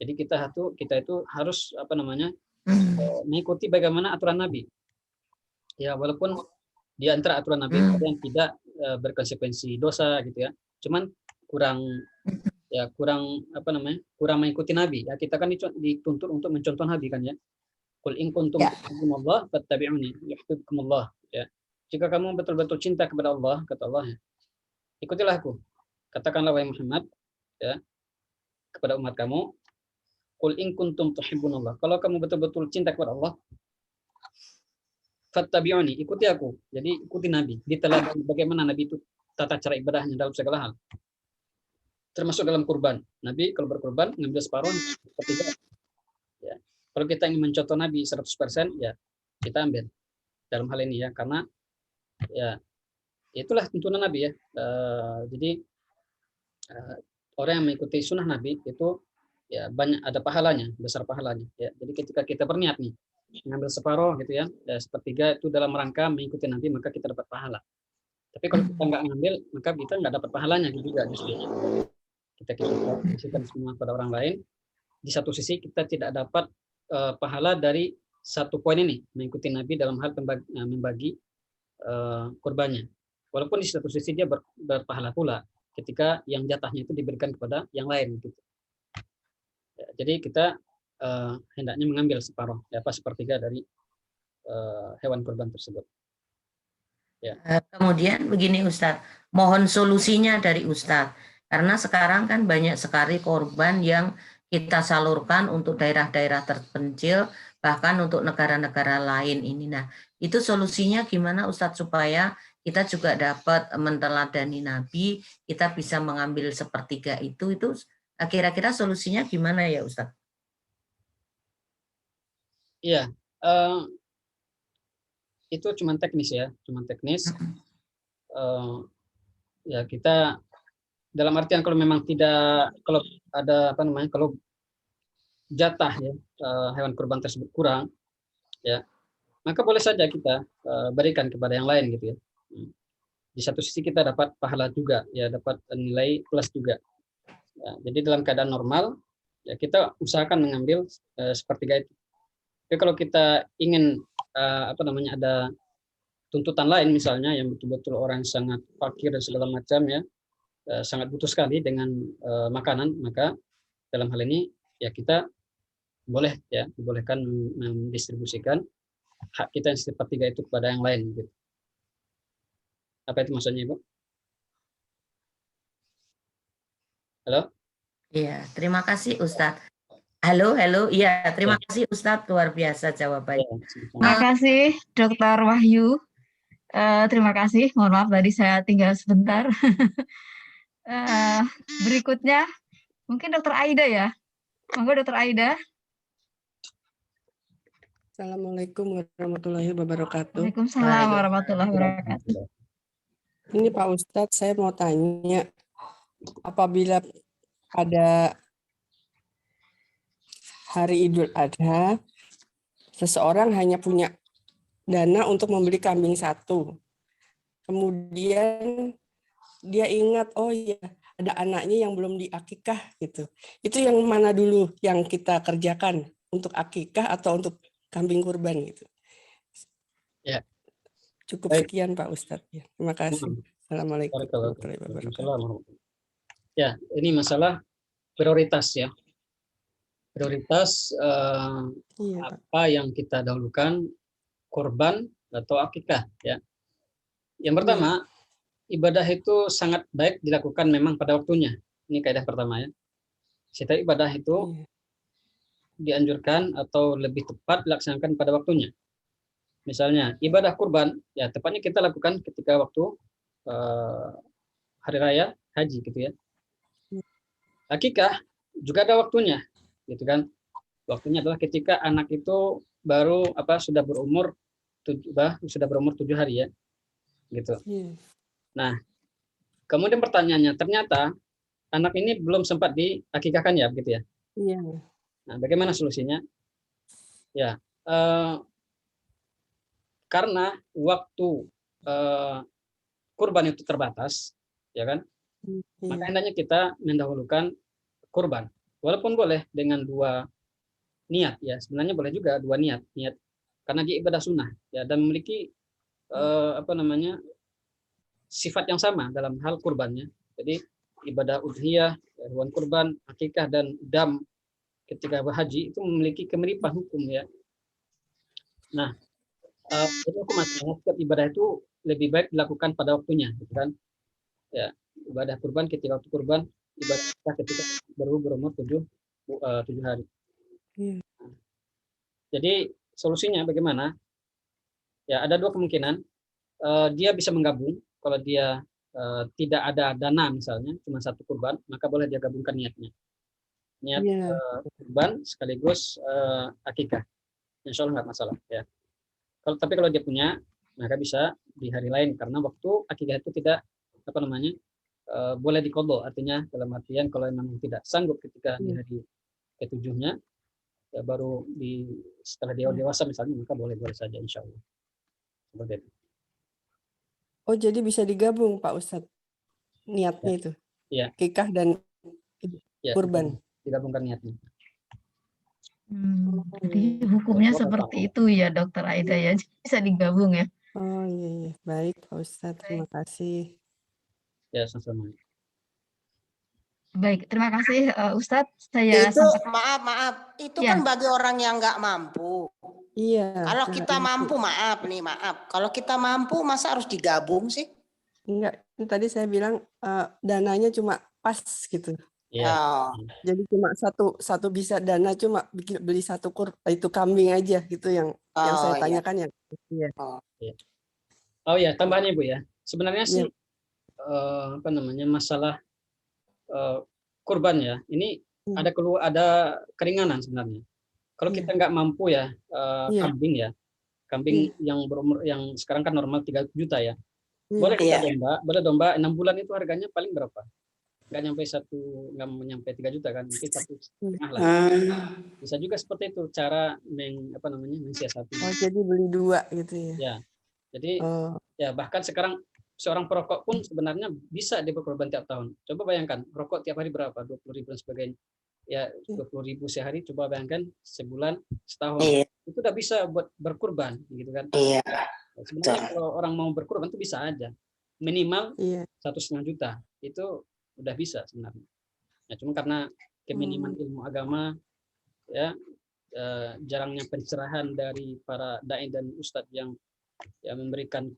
Speaker 1: Jadi kita itu harus apa namanya mengikuti bagaimana aturan Nabi. Ya walaupun di antara aturan Nabi ada yang tidak berkonsekuensi dosa gitu ya. Cuman kurang apa namanya? Kurang mengikuti Nabi. Ya kita kan dituntut untuk mencontoh Nabi kan ya. Qul in kuntum tuhibbunallah fattabi'uni yuhibbukumullah ya. Jika kamu betul-betul cinta kepada Allah, kata Allah, ya, ikutilah aku. Katakanlah wahai Muhammad ya kepada umat kamu, qul in kuntum tuhibbunallah. Kalau kamu betul-betul cinta kepada Allah, fattabi'uni, ikuti aku. Jadi ikuti Nabi. Diteladani bagaimana Nabi itu tata cara ibadahnya dalam segala hal. Termasuk dalam kurban. Nabi kalau berkurban ngambil separuh sepertiga. Ya. Kalau kita ingin mencontoh Nabi 100%, ya kita ambil dalam hal ini ya, karena ya itulah tuntunan Nabi ya. Jadi orang yang mengikuti sunnah Nabi itu ya banyak ada pahalanya, besar pahalanya. Ya. Jadi ketika kita berniat nih mengambil separuh gitu ya, sepertiga itu dalam rangka mengikuti Nabi, maka kita dapat pahala. Tapi kalau kita nggak ngambil, maka kita nggak dapat pahalanya juga justru. Kita kasihkan semua pada orang lain. Di satu sisi kita tidak dapat pahala dari satu poin ini, mengikuti Nabi dalam hal membagi kurbannya. Walaupun di satu sisi dia berpahala pula ketika yang jatahnya itu diberikan kepada yang lain gitu. Ya, jadi kita hendaknya mengambil separuh, ya, sepertiga dari hewan kurban tersebut. Ya.
Speaker 3: Kemudian begini Ustadz, mohon solusinya dari Ustadz, karena sekarang kan banyak sekali korban yang kita salurkan untuk daerah-daerah terpencil, bahkan untuk negara-negara lain ini. Nah, itu solusinya gimana Ustadz supaya kita juga dapat meneladani Nabi, kita bisa mengambil sepertiga itu kira-kira solusinya gimana ya Ustadz?
Speaker 1: Iya, itu cuma teknis ya, cuma teknis. Ya kita dalam artian kalau memang kalau ada apa namanya, kalau jatah ya hewan kurban tersebut kurang, ya maka boleh saja kita berikan kepada yang lain gitu ya. Di satu sisi kita dapat pahala juga, ya dapat nilai plus juga. Ya, jadi dalam keadaan normal ya kita usahakan mengambil sepertiga itu. Tapi kalau kita ingin apa namanya ada tuntutan lain misalnya yang betul-betul orang sangat fakir dan segala macam ya, sangat butuh sekali dengan makanan, maka dalam hal ini ya kita boleh ya dibolehkan mendistribusikan hak kita yang sepertiga itu kepada yang lain gitu. Apa itu maksudnya Ibu? Halo?
Speaker 3: Iya, terima kasih Ustadz. Halo, iya terima kasih Ustadz, luar biasa jawabannya.
Speaker 4: Terima kasih Dr. Wahyu. Terima kasih, mohon maaf tadi saya tinggal sebentar. Berikutnya mungkin Dr. Aida ya. Monggo Dr. Aida.
Speaker 5: Assalamualaikum warahmatullahi wabarakatuh.
Speaker 4: Waalaikumsalam warahmatullahi wabarakatuh.
Speaker 5: Ini Pak Ustadz, saya mau tanya, apabila pada hari Idul Adha, seseorang hanya punya dana untuk membeli kambing satu. Kemudian dia ingat, oh iya, ada anaknya yang belum diakikah gitu. Itu yang mana dulu yang kita kerjakan, untuk akikah atau untuk kambing kurban gitu?
Speaker 1: Ya.
Speaker 5: Cukup sekian Pak Ustadz. Ya, terima kasih. Assalamualaikum warahmatullahi wabarakatuh.
Speaker 1: Ya, ini masalah prioritas ya. Prioritas apa yang kita dahulukan, korban atau akikah ya. Yang pertama, ibadah itu sangat baik dilakukan memang pada waktunya. Ini kaidah pertama ya. Setiap ibadah itu dianjurkan atau lebih tepat dilaksanakan pada waktunya. Misalnya ibadah kurban, ya tepatnya kita lakukan ketika waktu hari raya haji gitu ya. Akikah juga ada waktunya, gitu kan? Waktunya adalah ketika anak itu baru sudah berumur 7 hari ya, gitu. Nah, kemudian pertanyaannya, ternyata anak ini belum sempat diakikahkan ya, begitu ya?
Speaker 5: Iya.
Speaker 1: Nah, bagaimana solusinya? Ya, karena waktu kurban itu terbatas, ya kan? Maka hendaknya kita mendahulukan kurban. Walaupun boleh dengan 2 niat ya, sebenarnya boleh juga 2 niat karena dia ibadah sunnah ya dan memiliki sifat yang sama dalam hal kurbannya. Jadi ibadah udhiyah, hewan kurban, akikah dan dam ketika berhaji itu memiliki kemiripan hukum ya. Nah, jadi aku setiap ibadah itu lebih baik dilakukan pada waktunya, gitu kan? Ya, ibadah kurban ketika waktu kurban, ibadah ketika baru berumur 7 hari. Jadi solusinya bagaimana? Ya ada 2 kemungkinan. Dia bisa menggabung. Kalau dia tidak ada dana misalnya, cuma 1 kurban, maka boleh dia gabungkan niatnya. Niat kurban sekaligus akikah. Insya Allah nggak masalah ya. Tapi kalau dia punya, maka bisa di hari lain karena waktu akikah itu tidak boleh diqadha, artinya dalam artian kalau memang tidak sanggup ketika di hari ke-7-nya ya baru setelah dia dewasa misalnya, maka boleh saja insya Allah. Seperti itu.
Speaker 5: Oh, jadi bisa digabung Pak Ustadz niatnya itu?
Speaker 1: Iya.
Speaker 5: Akikah dan kurban.
Speaker 1: Digabungkan niatnya.
Speaker 4: Jadi hukumnya seperti itu ya Dokter Aida ya, bisa digabung ya.
Speaker 5: Oh iya, baik Pak Ustadz, terima kasih.
Speaker 1: Ya, sama-sama.
Speaker 4: Baik, terima kasih Ustadz. Saya
Speaker 6: itu maaf, itu
Speaker 4: ya.
Speaker 6: Kan bagi orang yang nggak mampu.
Speaker 5: Iya.
Speaker 6: Kalau kita mampu, maaf. Kalau kita mampu, masa harus digabung sih?
Speaker 5: Enggak, tadi saya bilang dananya cuma pas gitu.
Speaker 1: Iya.
Speaker 6: Jadi
Speaker 5: cuma satu bisa dana cuma beli 1 itu kambing aja gitu yang saya tanyakan ya. Iya.
Speaker 1: Oh ya, tambahannya Bu ya. Sebenarnya sih masalah kurban ya. Ini ada keringanan sebenarnya. Kalau kita nggak mampu ya kambing ya. Kambing yang berumur yang sekarang kan normal 3 juta ya. Boleh kita domba 6 bulan itu harganya paling berapa? Nggak nyampe 3 juta kan, mungkin 1,5 lah. Bisa juga seperti itu cara mensiasati.
Speaker 5: Oh, jadi beli 2 gitu ya.
Speaker 1: Ya. Jadi ya bahkan sekarang seorang perokok pun sebenarnya bisa dia berkorban tiap tahun. Coba bayangkan, rokok tiap hari berapa? 20.000 dan sebagainya. Ya, 20.000 sehari, coba bayangkan sebulan, setahun. Itu udah bisa buat berkurban gitu kan.
Speaker 6: Iya.
Speaker 1: Sebenarnya kalau orang mau berkurban itu bisa aja. Minimal 1,5 juta. Itu udah bisa sebenarnya. Ya, cuma karena keminiman ilmu agama ya jarangnya pencerahan dari para dai dan ustadz yang memberikan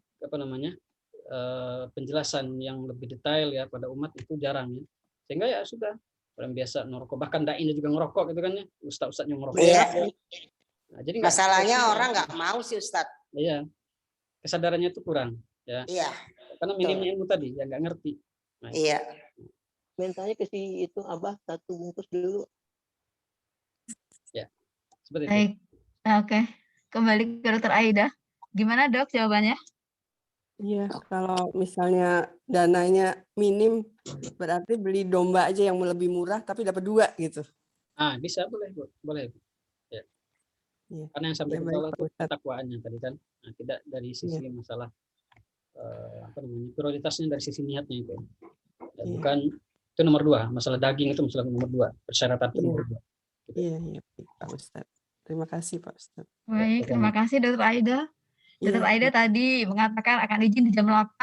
Speaker 1: penjelasan yang lebih detail ya pada umat itu jarang ya. Sehingga ya sudah orang biasa ngerokok, bahkan dai-nya juga ngerokok gitu kan ya, ustadz-ustadznya ngerokok.
Speaker 6: Iya.
Speaker 1: Nah, jadi
Speaker 6: masalahnya orang nggak mau sih Ustadz.
Speaker 1: Iya. Kesadarannya itu kurang ya.
Speaker 6: Iya.
Speaker 1: Karena minimnya ilmu tadi ya nggak ngerti. Nah,
Speaker 6: iya.
Speaker 2: Mintanya ke si itu Abah 1 bungkus dulu.
Speaker 1: Ya. Seperti itu.
Speaker 4: Baik. Oke. Kembali ke Dokter Aida. Gimana Dok jawabannya?
Speaker 5: Iya, kalau misalnya dananya minim, berarti beli domba aja yang lebih murah, tapi dapat 2 gitu.
Speaker 1: Bisa, boleh. Ya. Karena yang sampai kita itu takwaannya tadi kan, tidak dari sisi masalah prioritasnya dari sisi niatnya itu. Ya, bukan itu nomor 2, masalah daging itu masalah nomor 2, persyaratan itu nomor 2.
Speaker 5: Iya, Pak Ustadz. Terima kasih Pak Ustadz.
Speaker 4: Baik, terima kasih Dokter Aida. Dokter Aida tadi mengatakan akan izin di jam 8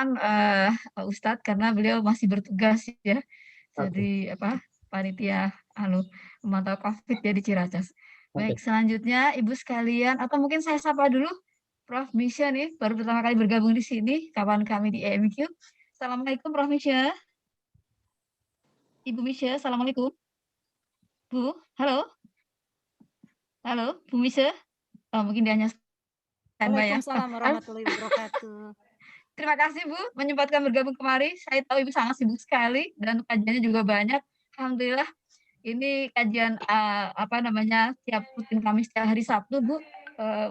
Speaker 4: Pak Ustadz karena beliau masih bertugas ya. Jadi panitia memantau COVID ya di Ciracas. Baik, selanjutnya Ibu sekalian atau mungkin saya sapa dulu Prof. Misha nih, baru pertama kali bergabung di sini, kawan kami di EMQ. Assalamualaikum, Prof. Misha. Ibu Misha, Assalamualaikum. Bu, halo? Halo, Bu Misha? Oh, mungkin dia hanya standby ya.
Speaker 7: Waalaikumsalam warahmatullahi wabarakatuh.
Speaker 4: Terima kasih Bu, menyempatkan bergabung kemari. Saya tahu Ibu sangat sibuk sekali dan kajiannya juga banyak. Alhamdulillah, ini kajian tiap rutin Kamis tiap hari Sabtu Bu.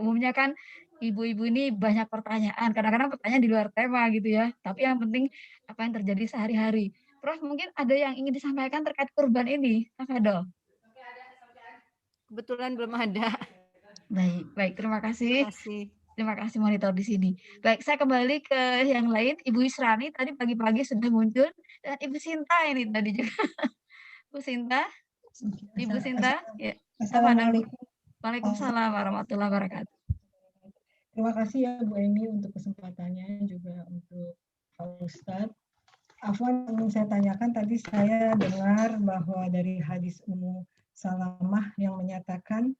Speaker 4: Umumnya kan ibu-ibu ini banyak pertanyaan. Kadang-kadang pertanyaan di luar tema gitu ya. Tapi yang penting apa yang terjadi sehari-hari. Prof, mungkin ada yang ingin disampaikan terkait kurban ini, Hafadol?
Speaker 7: Kebetulan belum ada.
Speaker 4: Baik, terima kasih.
Speaker 7: Terima kasih.
Speaker 4: Terima kasih monitor di sini. Baik, saya kembali ke yang lain. Ibu Israni tadi pagi-pagi sudah muncul dan Ibu Sinta ini tadi juga. Bu Sinta, Ibu Sinta, ya.
Speaker 8: Assalamualaikum.
Speaker 4: Waalaikumsalam warahmatullahi wabarakatuh.
Speaker 8: Terima kasih ya Bu Emi untuk kesempatannya, juga untuk Pak Ustadz. Afwan, ingin saya tanyakan, tadi saya dengar bahwa dari hadis Ummu Salamah yang menyatakan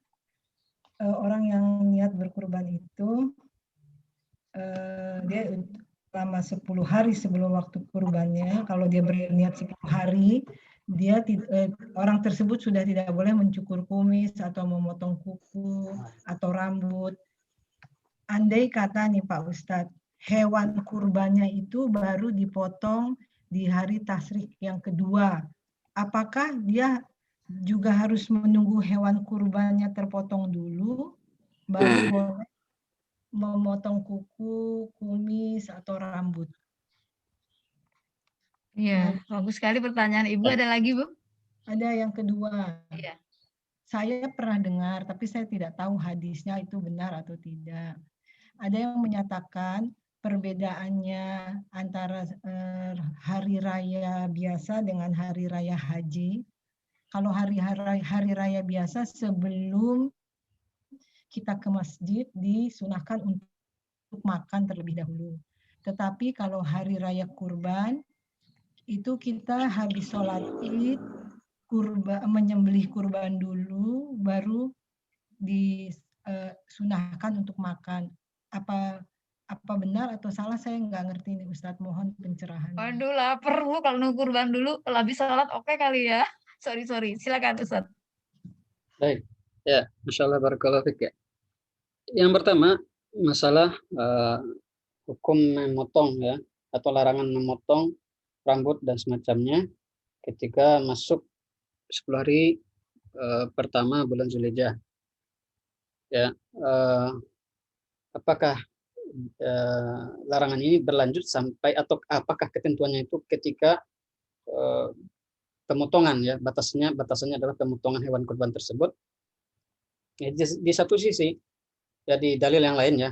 Speaker 8: orang yang niat berkurban itu dia selama 10 hari sebelum waktu kurbannya, kalau dia berniat 10 hari, dia orang tersebut sudah tidak boleh mencukur kumis atau memotong kuku atau rambut. Andai kata nih Pak Ustadz, hewan kurbannya itu baru dipotong di hari tasyrik yang kedua, apakah dia juga harus menunggu hewan kurbannya terpotong dulu, baru boleh memotong kuku, kumis, atau rambut?
Speaker 4: Iya, bagus sekali pertanyaan Ibu. Ada lagi Bu?
Speaker 8: Ada yang kedua.
Speaker 4: Iya.
Speaker 8: Saya pernah dengar, tapi saya tidak tahu hadisnya itu benar atau tidak. Ada yang menyatakan perbedaannya antara hari raya biasa dengan hari raya haji. Kalau hari raya biasa sebelum kita ke masjid disunahkan untuk makan terlebih dahulu. Tetapi kalau hari raya kurban itu kita habis sholat Id menyembelih kurban dulu, baru disunahkan untuk makan. Apa benar atau salah, saya nggak ngerti nih Ustadz, mohon pencerahan.
Speaker 4: Waduh, lapar Bu, kalau nunggu kurban dulu, kalau habis sholat oke kali ya. Sorry, silakan Ustadz.
Speaker 1: Baik, ya, Masya Allah, barakallahu fiik ya. Yang pertama, masalah hukum memotong ya, atau larangan memotong rambut dan semacamnya ketika masuk 10 hari pertama bulan Zulhijjah. Ya, apakah larangan ini berlanjut sampai, atau apakah ketentuannya itu ketika pemotongan ya, batasannya adalah pemotongan hewan kurban tersebut. Ya, di satu sisi ya, di dalil yang lain ya,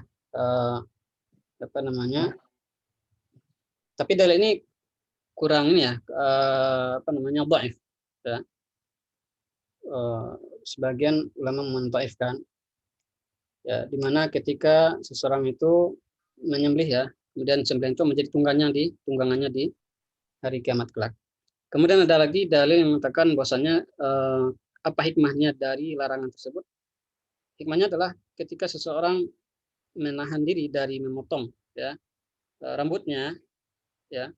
Speaker 1: tapi dalil ini kurang ini ya, dhaif ya. Sebagian ulama menthaifkan ya, di mana ketika seseorang itu menyembelih ya, kemudian sembelihan itu menjadi tunggangannya di hari kiamat kelak. Kemudian ada lagi dalil yang mengatakan bahwasanya apa hikmahnya dari larangan tersebut? Hikmahnya adalah ketika seseorang menahan diri dari memotong ya rambutnya ya,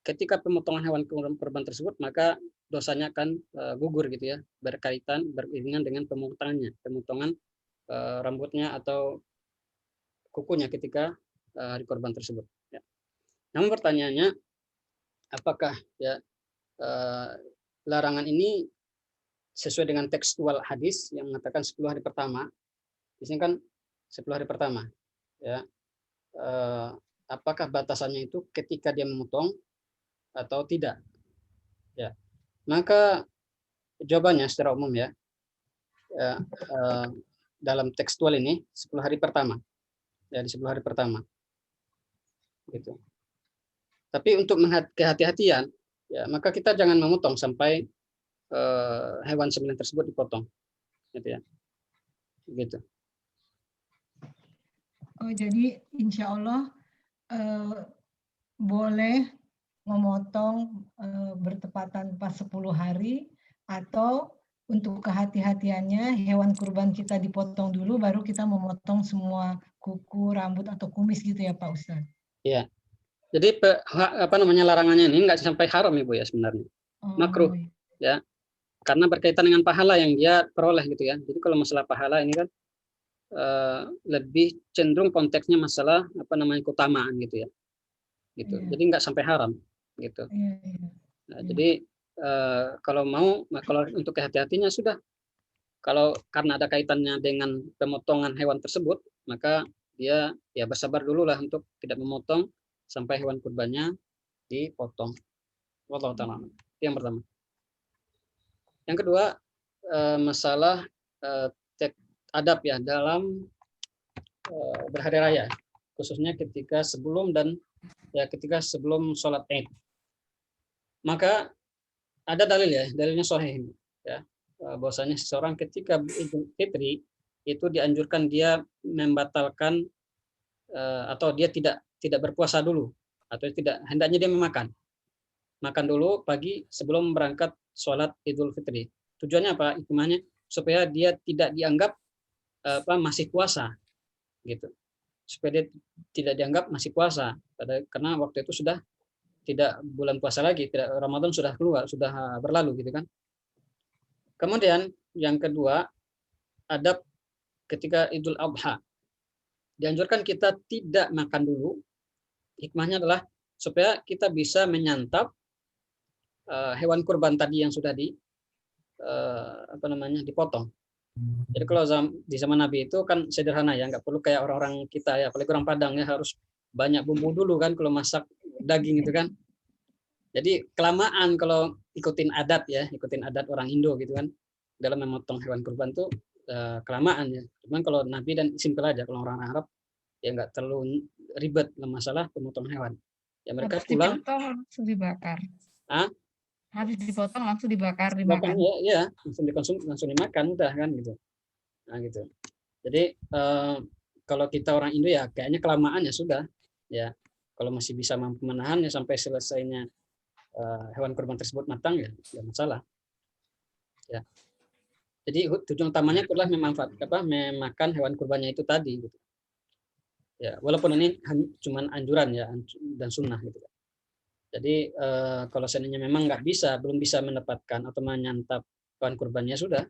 Speaker 1: ketika pemotongan hewan kurban tersebut, maka dosanya akan gugur gitu ya, beriringan dengan pemotongan rambutnya atau kukunya ketika hari kurban tersebut ya. Namun pertanyaannya, apakah ya larangan ini sesuai dengan tekstual hadis yang mengatakan 10 hari pertama? Di sini kan 10 hari pertama ya, apakah batasannya itu ketika dia memotong atau tidak ya? Maka jawabannya secara umum ya, dalam tekstual ini 10 hari pertama ya, di 10 hari pertama gitu. Tapi untuk kehati-hatian ya, maka kita jangan memotong sampai hewan sembelihan tersebut dipotong gitu ya, gitu.
Speaker 8: Oh, jadi insya Allah boleh memotong bertepatan pas 10 hari, atau untuk kehati-hatiannya hewan kurban kita dipotong dulu baru kita memotong semua kuku, rambut atau kumis gitu ya Pak Ustadz.
Speaker 1: Ya. Jadi larangannya ini nggak sampai haram Ibu ya sebenarnya. Makruh ya. Karena berkaitan dengan pahala yang dia peroleh gitu ya. Jadi kalau masalah pahala ini kan lebih cenderung konteksnya masalah keutamaan gitu ya. Gitu.
Speaker 8: Iya.
Speaker 1: Jadi nggak sampai haram gitu.
Speaker 8: Iya.
Speaker 1: Nah, jadi kalau untuk kehati-hatinya sudah. Kalau karena ada kaitannya dengan pemotongan hewan tersebut, maka dia ya bersabar dulu lah untuk tidak memotong sampai hewan kurbannya dipotong. Wallahu ta'ala. Yang pertama. Yang kedua, masalah adab ya dalam berhari raya, khususnya ketika sebelum sholat Id. Maka ada dalil ya, dalilnya sahih ya, bahwasanya seseorang ketika Idul Fitri itu dianjurkan dia membatalkan atau dia tidak berpuasa dulu, atau hendaknya dia makan dulu pagi sebelum berangkat sholat Idul Fitri. Tujuannya apa? Hikmahnya supaya dia tidak dianggap masih puasa, gitu. Supaya dia tidak dianggap masih puasa, karena waktu itu sudah tidak bulan puasa lagi, tidak Ramadan sudah keluar, sudah berlalu, gitu kan. Kemudian yang kedua, adab ketika Idul Adha. Dianjurkan kita tidak makan dulu. Hikmahnya adalah supaya kita bisa menyantap hewan kurban tadi yang sudah dipotong. Jadi kalau di zaman Nabi itu kan sederhana ya, nggak perlu kayak orang-orang kita ya, apalagi orang Padang ya, harus banyak bumbu dulu kan kalau masak daging itu kan. Jadi kelamaan kalau ikutin adat orang Indo gitu kan, dalam memotong hewan kurban tuh kelamaan ya. Cuman kalau Nabi dan simpel aja, kalau orang Arab ya nggak terlalu ribet masalah pemotongan hewan. Ya mereka pulang
Speaker 4: langsung dibakar. Habis dipotong langsung dimakan.
Speaker 1: Ya, langsung dikonsumsi, langsung dimakan udah kan gitu. Nah gitu. Jadi kalau kita orang Indo ya kayaknya kelamaan ya sudah ya. Kalau masih bisa mampu menahan ya sampai selesainya hewan kurban tersebut matang ya masalah. Ya. Jadi tujuan utamanya adalah memakan hewan kurbannya itu tadi gitu. Ya, walaupun ini cuma anjuran ya dan sunnah gitu. Jadi kalau seandainya memang belum bisa mendapatkan atau menyantap hewan kurbannya sudah,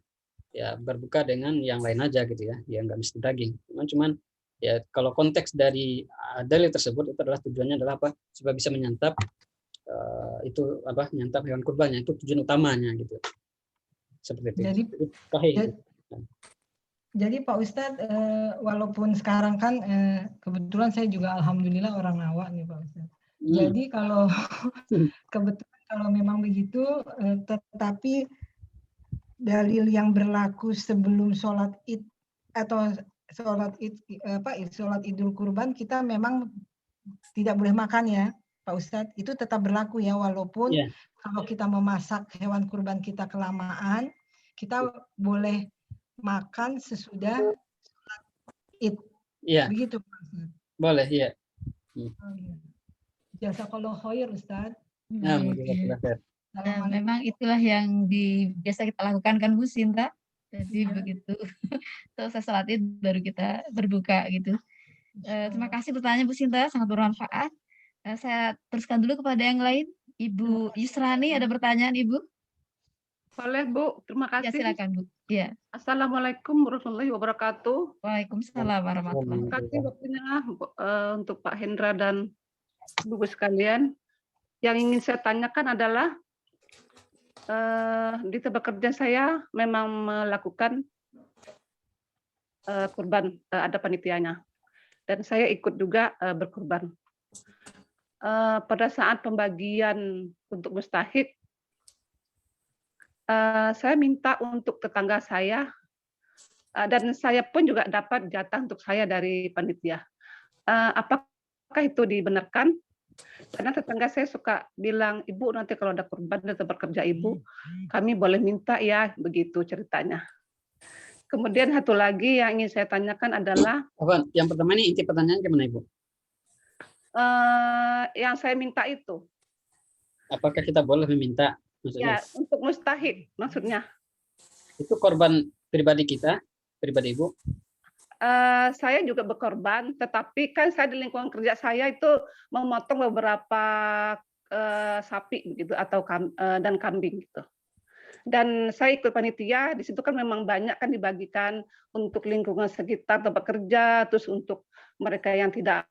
Speaker 1: ya berbuka dengan yang lain aja gitu ya, nggak mesti daging. Cuman ya kalau konteks dari dalil tersebut itu adalah tujuannya adalah apa? Supaya bisa menyantap menyantap hewan kurbannya, itu tujuan utamanya gitu. Seperti itu.
Speaker 8: Jadi Pak Ustadz, walaupun sekarang kan kebetulan saya juga alhamdulillah orang awak nih Pak Ustadz. Jadi kalau kebetulan kalau memang begitu, tetapi dalil yang berlaku sebelum sholat Id atau sholat Idul Kurban kita memang tidak boleh makan ya Pak Ustadz. Itu tetap berlaku ya, walaupun kalau kita memasak hewan kurban kita kelamaan, kita boleh makan sesudah sholat Id. Begitu Pak Ustadz.
Speaker 1: Boleh ya.
Speaker 8: Jazakallahu khair Ustadz.
Speaker 4: Memang itulah yang biasa kita lakukan kan Bu Sinta. Jadi begitu selesai sholat Id baru kita berbuka gitu. Terima kasih pertanyaan Bu Sinta, sangat bermanfaat. Saya teruskan dulu kepada yang lain. Ibu Yusrani ada pertanyaan Ibu?
Speaker 9: Boleh Bu, terima kasih.
Speaker 4: Ya silakan Bu. Ya.
Speaker 9: Assalamualaikum warahmatullahi wabarakatuh.
Speaker 4: Waalaikumsalam warahmatullahi wabarakatuh.
Speaker 9: Terima kasih waktunya untuk Pak Hendra dan Ibu sekalian. Yang ingin saya tanyakan adalah di tempat kerja saya memang melakukan kurban, ada panitianya, dan saya ikut juga berkurban. Pada saat pembagian untuk mustahik, saya minta untuk tetangga saya, dan saya pun juga dapat jatah untuk saya dari panitia. Apakah itu dibenarkan? Karena tetangga saya suka bilang, Ibu nanti kalau ada kurban di tempat kerja Ibu, kami boleh minta ya, begitu ceritanya. Kemudian satu lagi yang ingin saya tanyakan adalah,
Speaker 1: yang pertama ini inti pertanyaan gimana Ibu?
Speaker 9: Yang saya minta itu.
Speaker 1: Apakah kita boleh meminta? Maksudnya?
Speaker 9: Ya, untuk mustahik maksudnya.
Speaker 1: Itu korban pribadi kita, pribadi Ibu.
Speaker 9: Saya juga berkorban, tetapi kan saya di lingkungan kerja saya itu memotong beberapa sapi begitu atau dan kambing gitu. Dan saya ikut panitia, di situ kan memang banyak kan dibagikan untuk lingkungan sekitar tempat kerja, terus untuk mereka yang tidak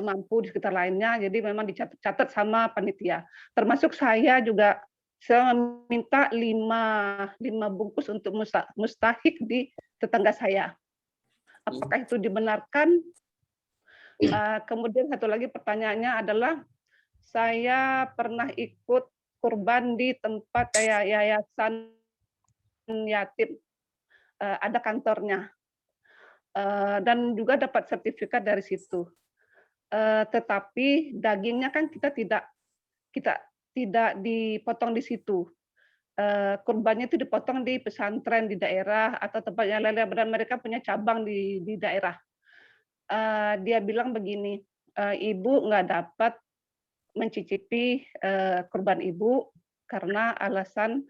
Speaker 9: mampu di sekitar lainnya, jadi memang dicatat sama panitia. Termasuk saya juga saya minta 5 bungkus untuk mustahik di tetangga saya. Apakah itu dibenarkan? Kemudian satu lagi pertanyaannya adalah, saya pernah ikut kurban di tempat kayak yayasan yatim, ada kantornya, dan juga dapat sertifikat dari situ. Tetapi dagingnya kan kita tidak dipotong di situ. Kurbannya itu dipotong di pesantren di daerah atau tempat yang lain, dan mereka punya cabang di daerah. Dia bilang begini, ibu nggak dapat mencicipi kurban ibu karena alasan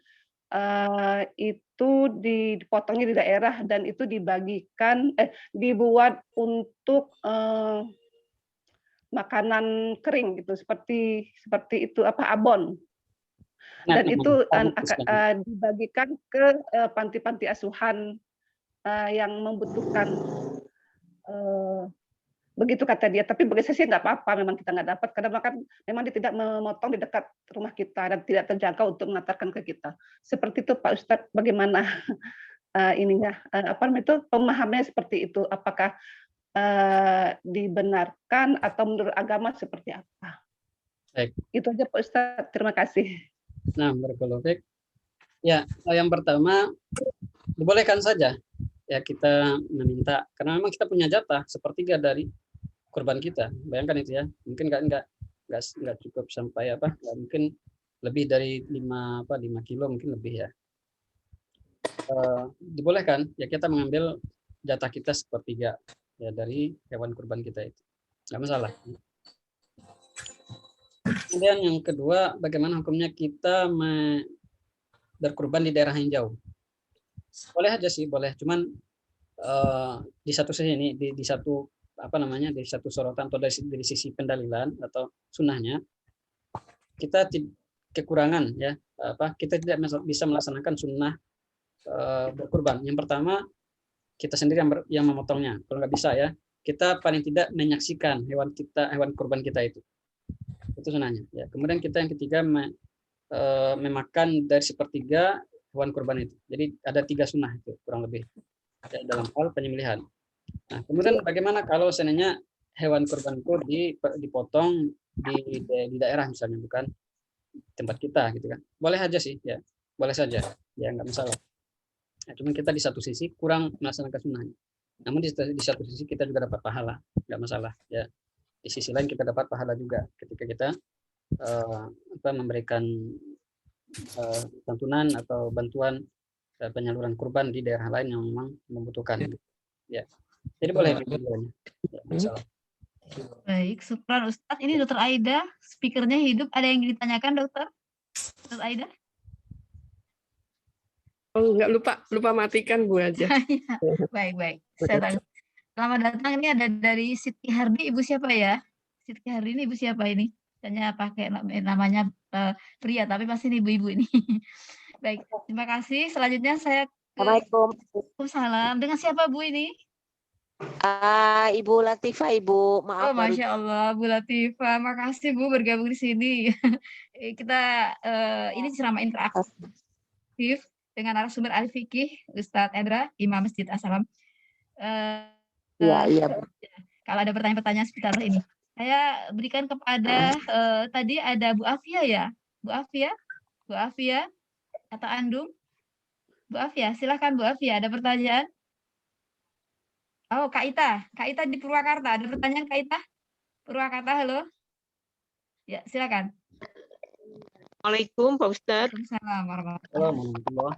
Speaker 9: itu dipotongnya di daerah dan itu dibagikan, dibuat untuk makanan kering gitu, seperti itu abon. Dan itu dibagikan ke panti-panti asuhan yang membutuhkan. Begitu kata dia. Tapi bagi saya sih nggak apa-apa, memang kita nggak dapat karena memang dia tidak memotong di dekat rumah kita dan tidak terjangkau untuk mengantarkan ke kita. Seperti itu Pak Ustadz, bagaimana pemahamannya seperti itu? Apakah dibenarkan atau menurut agama seperti apa?
Speaker 1: Baik.
Speaker 9: Itu aja Pak Ustadz, terima kasih.
Speaker 1: Nah, barakallahu fiik. Ya, yang pertama dibolehkan saja ya kita meminta, karena memang kita punya jatah sepertiga dari kurban kita. Bayangkan itu ya, mungkin nggak cukup sampai mungkin lebih dari 5 kilo, mungkin lebih ya. Dibolehkan ya kita mengambil jatah kita sepertiga ya dari hewan kurban kita itu, nggak masalah. Kemudian yang kedua, bagaimana hukumnya kita berkurban di daerah yang jauh? Boleh aja sih, boleh. Cuman di satu sisi ini, di satu sorotan atau dari sisi pendalilan atau sunnahnya, kita kekurangan ya, kita tidak bisa melaksanakan sunnah berkurban. Yang pertama, kita sendiri yang memotongnya. Kalau nggak bisa ya, kita paling tidak menyaksikan hewan kurban kita itu sunnahnya ya. Kemudian kita yang ketiga memakan dari sepertiga hewan kurban itu. Jadi ada 3 sunnah itu kurang lebih ya, dalam hal penyembelihan. Nah, kemudian bagaimana kalau seandainya hewan kurban itu dipotong di daerah misalnya, bukan tempat kita gitu kan? Boleh aja sih ya, boleh saja ya, nggak masalah. Ya, cuman kita di satu sisi kurang melaksanakan sunnahnya. Namun di satu sisi kita juga dapat pahala, nggak masalah ya. Di sisi lain kita dapat pahala juga ketika kita memberikan santunan atau bantuan penyaluran kurban di daerah lain yang memang membutuhkan ya. Jadi boleh ya, masalah.
Speaker 4: Baik, syukran Ustadz. Ini Dokter Aida, speakernya hidup. Ada yang ditanyakan Dokter Aida?
Speaker 5: Oh, nggak lupa matikan Bu aja.
Speaker 4: Baik. Saya tanya. Selamat datang, ini ada dari Siti Hardi, Ibu siapa ya? Siti Hardi ini Ibu siapa ini? Tanya pakai namanya pria, tapi pasti ini ibu-ibu ini. Baik, terima kasih. Selanjutnya saya Waalaikumsalam. Dengan siapa Bu ini?
Speaker 10: Ibu Latifah, Ibu. Maaf.
Speaker 4: Oh, Masya Allah, Bu Latifah. Makasih Bu bergabung di sini. Kita ini ceramah interaktif dengan narasumber ahli fikih Ustadz Edra, Imam Masjid As-Salam.
Speaker 10: Iya.
Speaker 4: Kalau ada pertanyaan-pertanyaan seputar ini, saya berikan kepada tadi ada Bu Afia ya, Bu Afia atau Andung, Bu Afia, silakan Bu Afia, ada pertanyaan? Oh, Kak Ita di Purwakarta, ada pertanyaan Kak Ita? Purwakarta, halo. Ya, silakan.
Speaker 10: Assalamualaikum Pak Ustadz.
Speaker 4: Waalaikumsalam warahmatullahi
Speaker 10: wabarakatuh.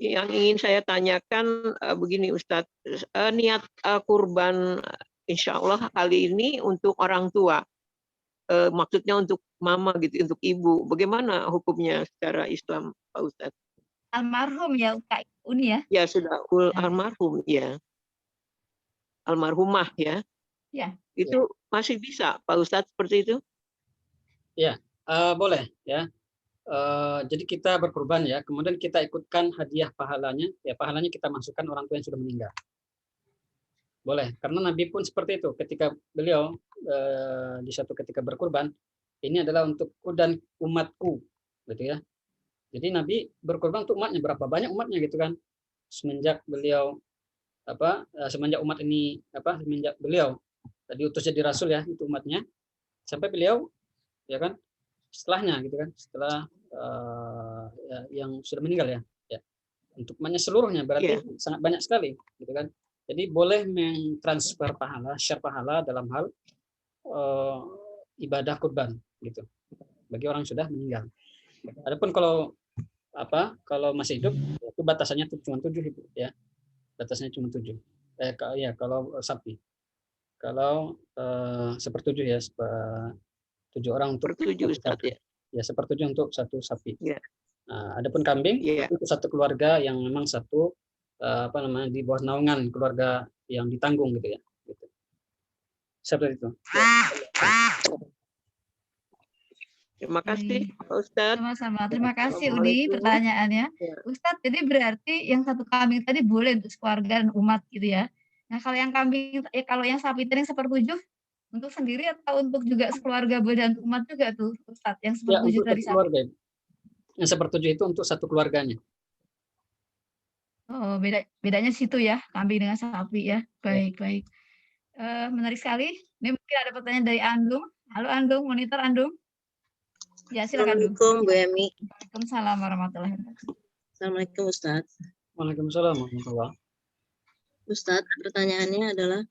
Speaker 10: Yang ingin saya tanyakan begini Ustadz, niat kurban insya Allah kali ini untuk orang tua, maksudnya untuk mama gitu, untuk ibu. Bagaimana hukumnya secara Islam Pak Ustadz?
Speaker 4: almarhum ya Kak Uni ya.
Speaker 10: Ya sudah almarhum ya. Almarhumah ya.
Speaker 4: Ya.
Speaker 10: Itu masih bisa Pak Ustadz seperti itu?
Speaker 1: Ya, boleh ya. Jadi kita berkurban ya, kemudian kita ikutkan hadiah pahalanya, ya pahalanya kita masukkan orang tua yang sudah meninggal. Boleh, karena Nabi pun seperti itu. Ketika beliau di satu ketika berkurban, ini adalah untukku dan umatku, gitu ya. Jadi Nabi berkorban untuk umatnya, berapa banyak umatnya gitu kan. Semenjak beliau semenjak umat ini semenjak beliau diutus jadi rasul ya itu umatnya, sampai beliau ya kan setelahnya gitu kan, setelah yang sudah meninggal ya. Untuk umatnya seluruhnya berarti sangat banyak sekali gitu kan. Jadi boleh mentransfer pahala, share pahala dalam hal ibadah kurban gitu bagi orang yang sudah meninggal. Adapun kalau masih hidup itu batasannya cuma 7 Ibu ya. Batasnya cuma 7. Kalau sapi. Kalau sepertujuh ya, 7 orang untuk
Speaker 10: 7 Ustaz ya.
Speaker 1: Ya, sepertujuh untuk satu sapi.
Speaker 10: Ya.
Speaker 1: Nah, adapun kambing itu satu keluarga yang memang satu di bawah naungan keluarga yang ditanggung gitu ya. Gitu. Seperti itu.
Speaker 10: Terima kasih Pak Ustadz.
Speaker 4: Sama-sama. Terima kasih Udi pertanyaannya. Ustadz, jadi berarti yang satu kambing tadi boleh untuk keluarga dan umat gitu ya. Nah, kalau yang kambing kalau yang sapi tadi yang sepertujuh untuk sendiri atau untuk juga sekeluarga dan umat juga tuh Ustadz yang sepertujuh tadi
Speaker 1: keluarga. Yang sepertujuh itu untuk satu keluarganya.
Speaker 4: Oh, bedanya situ ya, kambing dengan sapi ya. Baik. Menarik sekali. Ini mungkin ada pertanyaan dari Andung. Halo Andung, monitor Andung. Ya, silakan.
Speaker 11: Assalamualaikum Bu Emi.
Speaker 4: Waalaikumsalam warahmatullahi wabarakatuh.
Speaker 11: Assalamualaikum Ustadz.
Speaker 1: Waalaikumsalam warahmatullahi.
Speaker 11: Ustadz, pertanyaannya adalah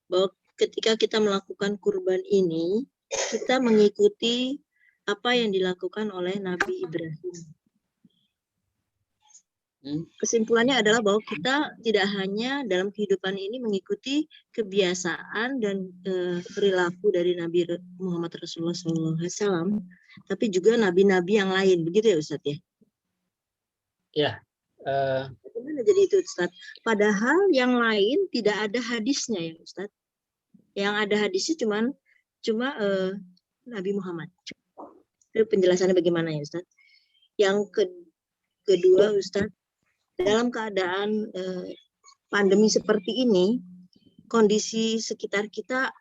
Speaker 11: bahwa ketika kita melakukan kurban ini, kita mengikuti apa yang dilakukan oleh Nabi Ibrahim. Kesimpulannya adalah bahwa kita tidak hanya dalam kehidupan ini mengikuti kebiasaan dan perilaku dari Nabi Muhammad Rasulullah SAW, tapi juga nabi-nabi yang lain, begitu ya Ustadz ya?
Speaker 1: Ya.
Speaker 11: Bagaimana jadi itu Ustadz? Padahal yang lain tidak ada hadisnya ya Ustadz. Yang ada hadisnya cuma Nabi Muhammad. Itu penjelasannya bagaimana ya Ustadz? Yang kedua Ustadz, dalam keadaan pandemi seperti ini, kondisi sekitar kita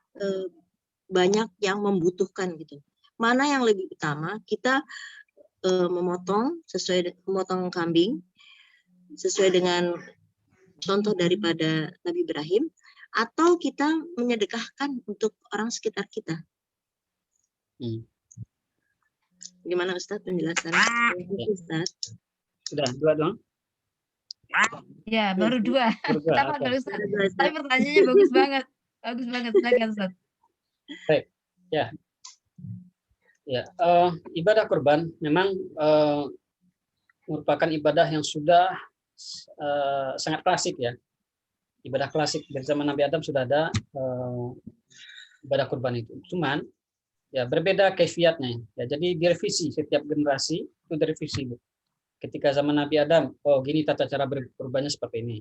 Speaker 11: banyak yang membutuhkan gitu. Mana yang lebih utama? Kita memotong kambing sesuai dengan contoh daripada Nabi Ibrahim, atau kita menyedekahkan untuk orang sekitar kita. Gimana Ustadz penjelasannya? Ustadz.
Speaker 1: Sudah 2 dong.
Speaker 4: Ya, baru 2. Sama kalau Ustaz. Tapi pertanyaannya bagus banget. Bagus banget. Silakan Ustaz.
Speaker 1: Baik. Ya. Ibadah kurban memang merupakan ibadah yang sudah sangat klasik ya. Ibadah klasik dari zaman Nabi Adam sudah ada ibadah kurban itu. Cuman ya berbeda kaifiatnya. Ya, jadi direvisi setiap generasi itu direvisi. Ketika zaman Nabi Adam, oh gini tata cara berkurbannya seperti ini.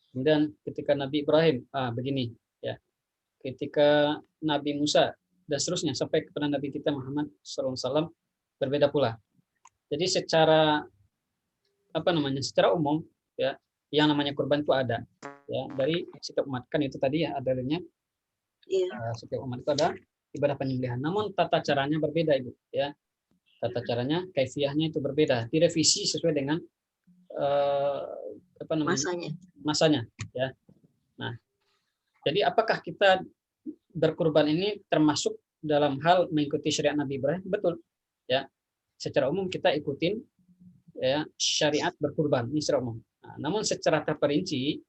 Speaker 1: Kemudian ketika Nabi Ibrahim, begini ya. Ketika Nabi Musa dan seterusnya sampai kepada Nabi kita Muhammad SAW berbeda pula. Jadi secara secara umum ya, yang namanya kurban itu ada ya dari setiap umat, kan itu tadi ya adanya. Setiap umat itu ada ibadah penyembelihan. Namun tata caranya berbeda Ibu ya. Tata caranya, kaifiyahnya itu berbeda, direvisi sesuai dengan masanya ya. Nah, jadi apakah kita berkurban ini termasuk dalam hal mengikuti syariat Nabi Ibrahim? Betul ya, secara umum kita ikutin ya syariat berkurban ini secara umum. Nah, namun secara terperinci,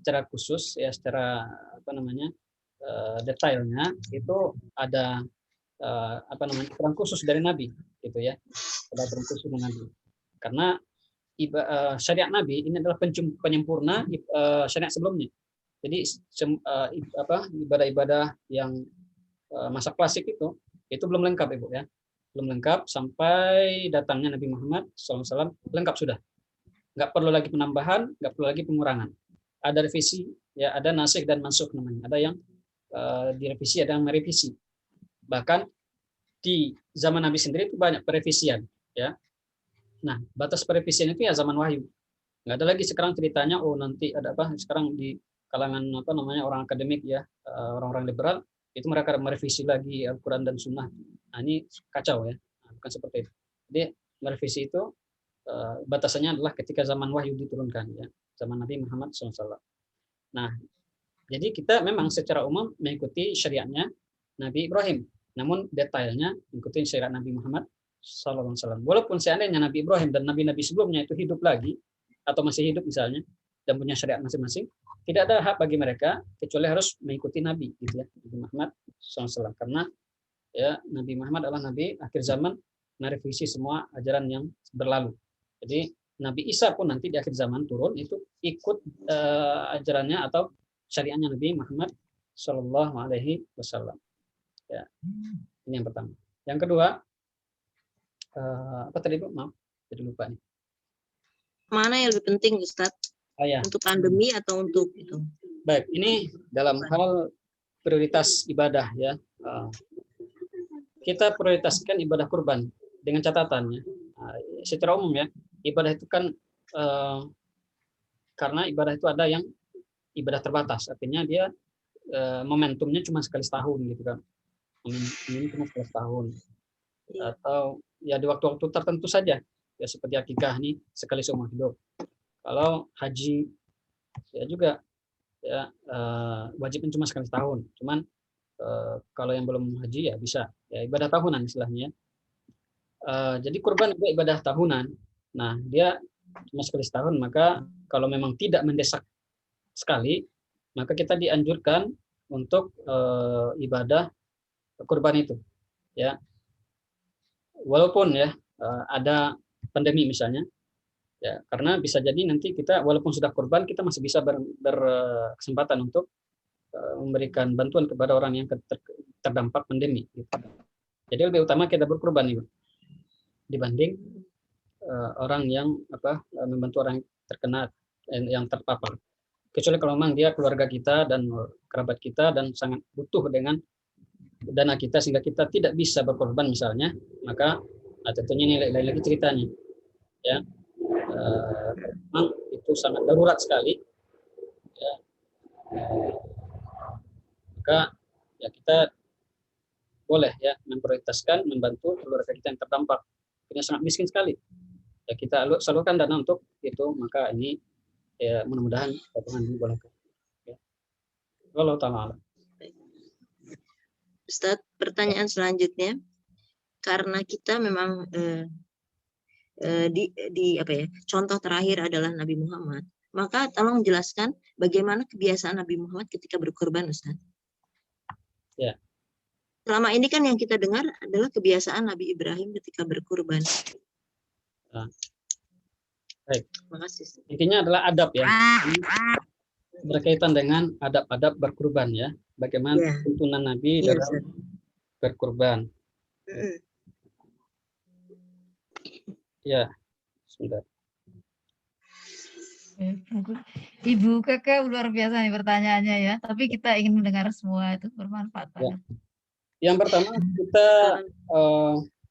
Speaker 1: secara khusus ya, secara detailnya itu ada peran khusus dari Nabi gitu ya, ada peran khusus dari Nabi, karena syariat Nabi ini adalah penyempurna syariat sebelumnya. Jadi ibadah-ibadah yang masa klasik itu belum lengkap Ibu ya. belum lengkap, sampai datangnya Nabi Muhammad SAW lengkap sudah. Nggak perlu lagi penambahan, nggak perlu lagi pengurangan. Ada revisi, ya ada nasikh dan mansukh namanya. Ada yang direvisi, ada yang merevisi. Bahkan di zaman Nabi sendiri itu banyak perevisian, ya. Nah, batas perevisian itu ya zaman wahyu. Nggak ada lagi sekarang ceritanya, oh nanti ada apa? Sekarang di kalangan apa namanya orang akademik ya, orang-orang liberal itu mereka merevisi lagi Al-Quran dan Sunnah. Nah, ini kacau ya, bukan seperti itu. Jadi merevisi itu batasannya adalah ketika zaman wahyu diturunkan ya, zaman Nabi Muhammad SAW. Nah, jadi kita memang secara umum mengikuti syariatnya Nabi Ibrahim, namun detailnya mengikuti syariat Nabi Muhammad SAW. Walaupun seandainya Nabi Ibrahim dan nabi-nabi sebelumnya itu hidup lagi atau masih hidup misalnya dan punya syariat masing-masing, tidak ada hak bagi mereka kecuali harus mengikuti Nabi, gitu ya, Nabi Muhammad SAW. Karena ya Nabi Muhammad adalah Nabi akhir zaman, merevisi semua ajaran yang berlalu. Jadi Nabi Isa pun nanti di akhir zaman turun itu ikut ajarannya atau syariatnya Nabi Muhammad Shallallahu Alaihi Wasallam. Ya, ini yang pertama. Yang kedua, apa tadi Bu? Maaf, jadi lupa nih.
Speaker 11: Mana yang lebih penting, Ustadz?
Speaker 1: Ya.
Speaker 11: Untuk pandemi atau untuk itu?
Speaker 1: Baik, ini dalam hal prioritas ibadah ya. Kita prioritaskan ibadah kurban dengan catatannya. Secara umum ya, ibadah itu kan karena ibadah itu ada yang ibadah terbatas, artinya dia momentumnya cuma sekali setahun gitu kan. Momentumnya cuma sekali setahun. Atau ya di waktu-waktu tertentu saja. Ya seperti akikah nih sekali seumur hidup. Kalau haji ya juga ya wajibnya cuma sekali setahun. Cuman kalau yang belum haji ya bisa ya ibadah tahunan istilahnya. Jadi kurban juga ibadah tahunan. Nah dia cuma sekali setahun, maka kalau memang tidak mendesak sekali, maka kita dianjurkan untuk ibadah kurban itu. Ya, walaupun ya ada pandemi misalnya. Ya, karena bisa jadi nanti kita walaupun sudah kurban kita masih bisa berkesempatan untuk memberikan bantuan kepada orang yang terdampak pandemi. Gitu. Jadi lebih utama kita berkurban nih, dibanding orang yang membantu orang yang terkena yang terpapar. Kecuali kalau memang dia keluarga kita dan kerabat kita dan sangat butuh dengan dana kita sehingga kita tidak bisa berkorban misalnya, maka tentunya ini lagi ceritanya. Ya. Memang itu sangat darurat sekali ya. Maka ya kita boleh ya memprioritaskan membantu keluarga kita yang terdampak, ini sangat miskin sekali ya, kita salurkan dana untuk itu, maka ini ya mudah-mudahan Tuhan dibolehkan ya. Wallahu ta'ala.
Speaker 11: Ustadz, pertanyaan selanjutnya, karena kita memang apa ya, contoh terakhir adalah Nabi Muhammad, maka tolong jelaskan bagaimana kebiasaan Nabi Muhammad ketika berkorban, Ustaz.
Speaker 1: Ya.
Speaker 11: Selama ini kan yang kita dengar adalah kebiasaan Nabi Ibrahim ketika berkorban.
Speaker 1: Nah. Baik.
Speaker 11: Terima kasih.
Speaker 1: Intinya adalah adab ya, berkaitan dengan adab-adab berkurban ya, bagaimana tuntunan Nabi dalam berkurban. Ya, sebentar.
Speaker 4: Ibu Keke luar biasa nih pertanyaannya ya, tapi kita ingin mendengar semua, itu bermanfaat banget.
Speaker 1: Ya. Yang pertama kita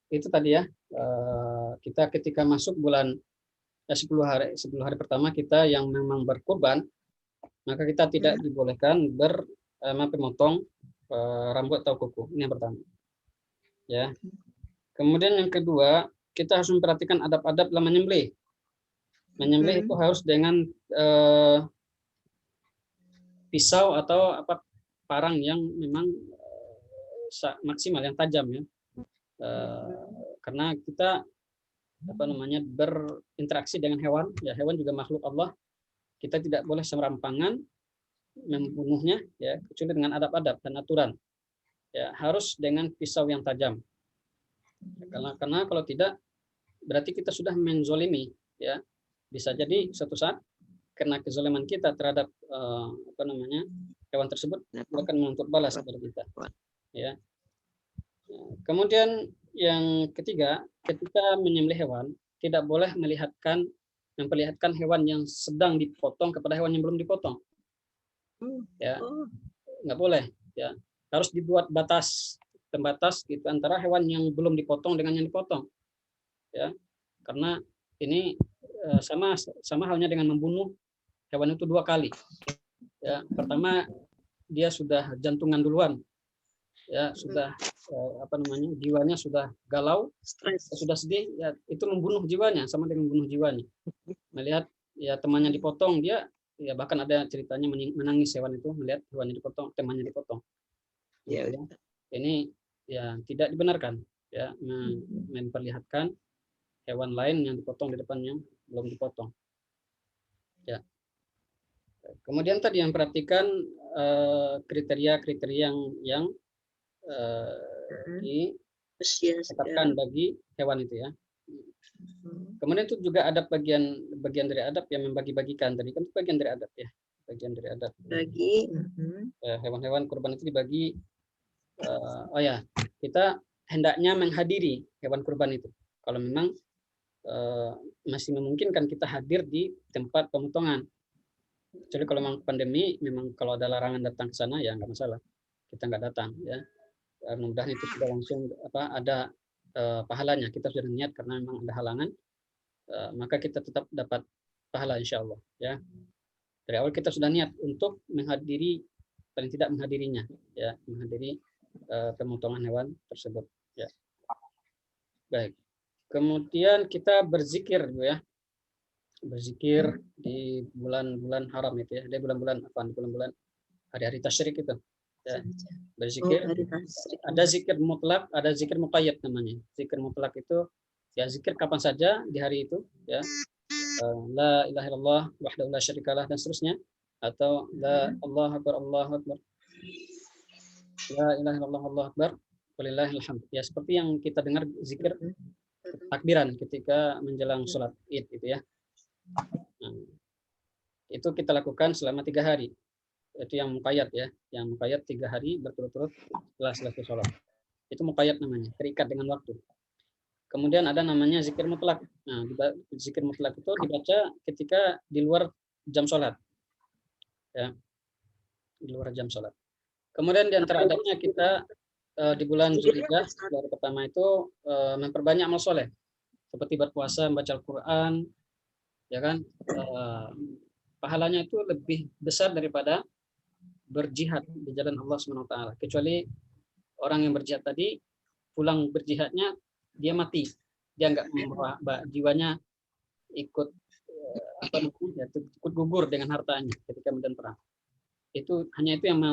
Speaker 1: itu tadi ya, kita ketika masuk bulan 10 hari pertama kita yang memang berkurban, maka kita tidak dibolehkan memotong rambut atau kuku. Ini yang pertama. Ya. Kemudian yang kedua, kita harus memperhatikan adab-adab dalam menyembelih. Menyembelih itu harus dengan pisau atau parang yang memang maksimal, yang tajam ya. Karena kita berinteraksi dengan hewan, ya hewan juga makhluk Allah. Kita tidak boleh serampangan membunuhnya ya, kecuali dengan adab-adab dan aturan. Ya, harus dengan pisau yang tajam. Karena kalau tidak berarti kita sudah menzolimi ya, bisa jadi suatu saat karena kezaliman kita terhadap hewan tersebut akan menuntut balas kepada kita ya. Kemudian yang ketiga, ketika menyembelih hewan, tidak boleh memperlihatkan hewan yang sedang dipotong kepada hewan yang belum dipotong. Ya, nggak boleh. Ya, harus dibuat pembatas gitu antara hewan yang belum dipotong dengan yang dipotong. Ya, karena ini sama halnya dengan membunuh hewan itu 2 kali. Ya, pertama dia sudah jantungan duluan, ya sudah jiwanya sudah galau, sudah sedih, ya itu membunuh jiwanya, sama dengan membunuh jiwanya. Melihat ya temannya dipotong, dia ya bahkan ada ceritanya menangis hewan itu melihat hewannya dipotong, temannya dipotong. Ya, ini ya tidak dibenarkan, ya memperlihatkan hewan lain yang dipotong di depannya belum dipotong. Ya. Kemudian tadi yang perhatikan kriteria-kriteria yang ditetapkan bagi hewan itu ya. Kemudian itu juga ada bagian dari adab yang membagi-bagikan, tadi kan itu bagian dari adab ya, bagian dari adab. Hewan-hewan kurban itu dibagi. Kita hendaknya menghadiri hewan kurban itu. Kalau memang masih memungkinkan kita hadir di tempat pemotongan. Jadi kalau memang pandemi, memang kalau ada larangan datang ke sana ya nggak masalah, kita nggak datang ya. Mudah-mudahan itu sudah langsung ada pahalanya. Kita sudah niat karena memang ada halangan, maka kita tetap dapat pahala insya Allah ya. Dari awal kita sudah niat untuk menghadiri, paling tidak menghadirinya ya, menghadiri pemotongan hewan tersebut ya. Baik. Kemudian kita berzikir ya. Berzikir di bulan-bulan haram itu ya, di bulan-bulan hari-hari tasyrik itu ya. Berzikir, ada zikir mutlak, ada zikir muqayyad namanya. Zikir mutlak itu ya zikir kapan saja di hari itu ya, la ilaha illallah wahdahu la syarikalah dan seterusnya, atau la Allahu akbar Allahu akbar, la ilaha illallah Allahu akbar walillahil hamd ya, seperti yang kita dengar zikir takbiran ketika menjelang sholat Id itu ya. Nah, itu kita lakukan selama 3 hari. Itu yang muqayyad ya, yang muqayyad 3 hari berturut-turut setelah selesai sholat. Itu muqayyad namanya, terikat dengan waktu. Kemudian ada namanya zikir mutlak. Nah, zikir mutlak itu dibaca ketika di luar jam sholat. Ya, di luar jam sholat. Kemudian di antara adabnya kita di bulan Zulhijjah, dari pertama itu memperbanyak amal soleh. Seperti berpuasa, membaca Al-Quran, ya kan, pahalanya itu lebih besar daripada berjihad di jalan Allah SWT. Kecuali orang yang berjihad tadi pulang berjihadnya dia mati, dia enggak membawa jiwanya ikut ikut gugur dengan hartanya ketika medan perang. Itu hanya itu yang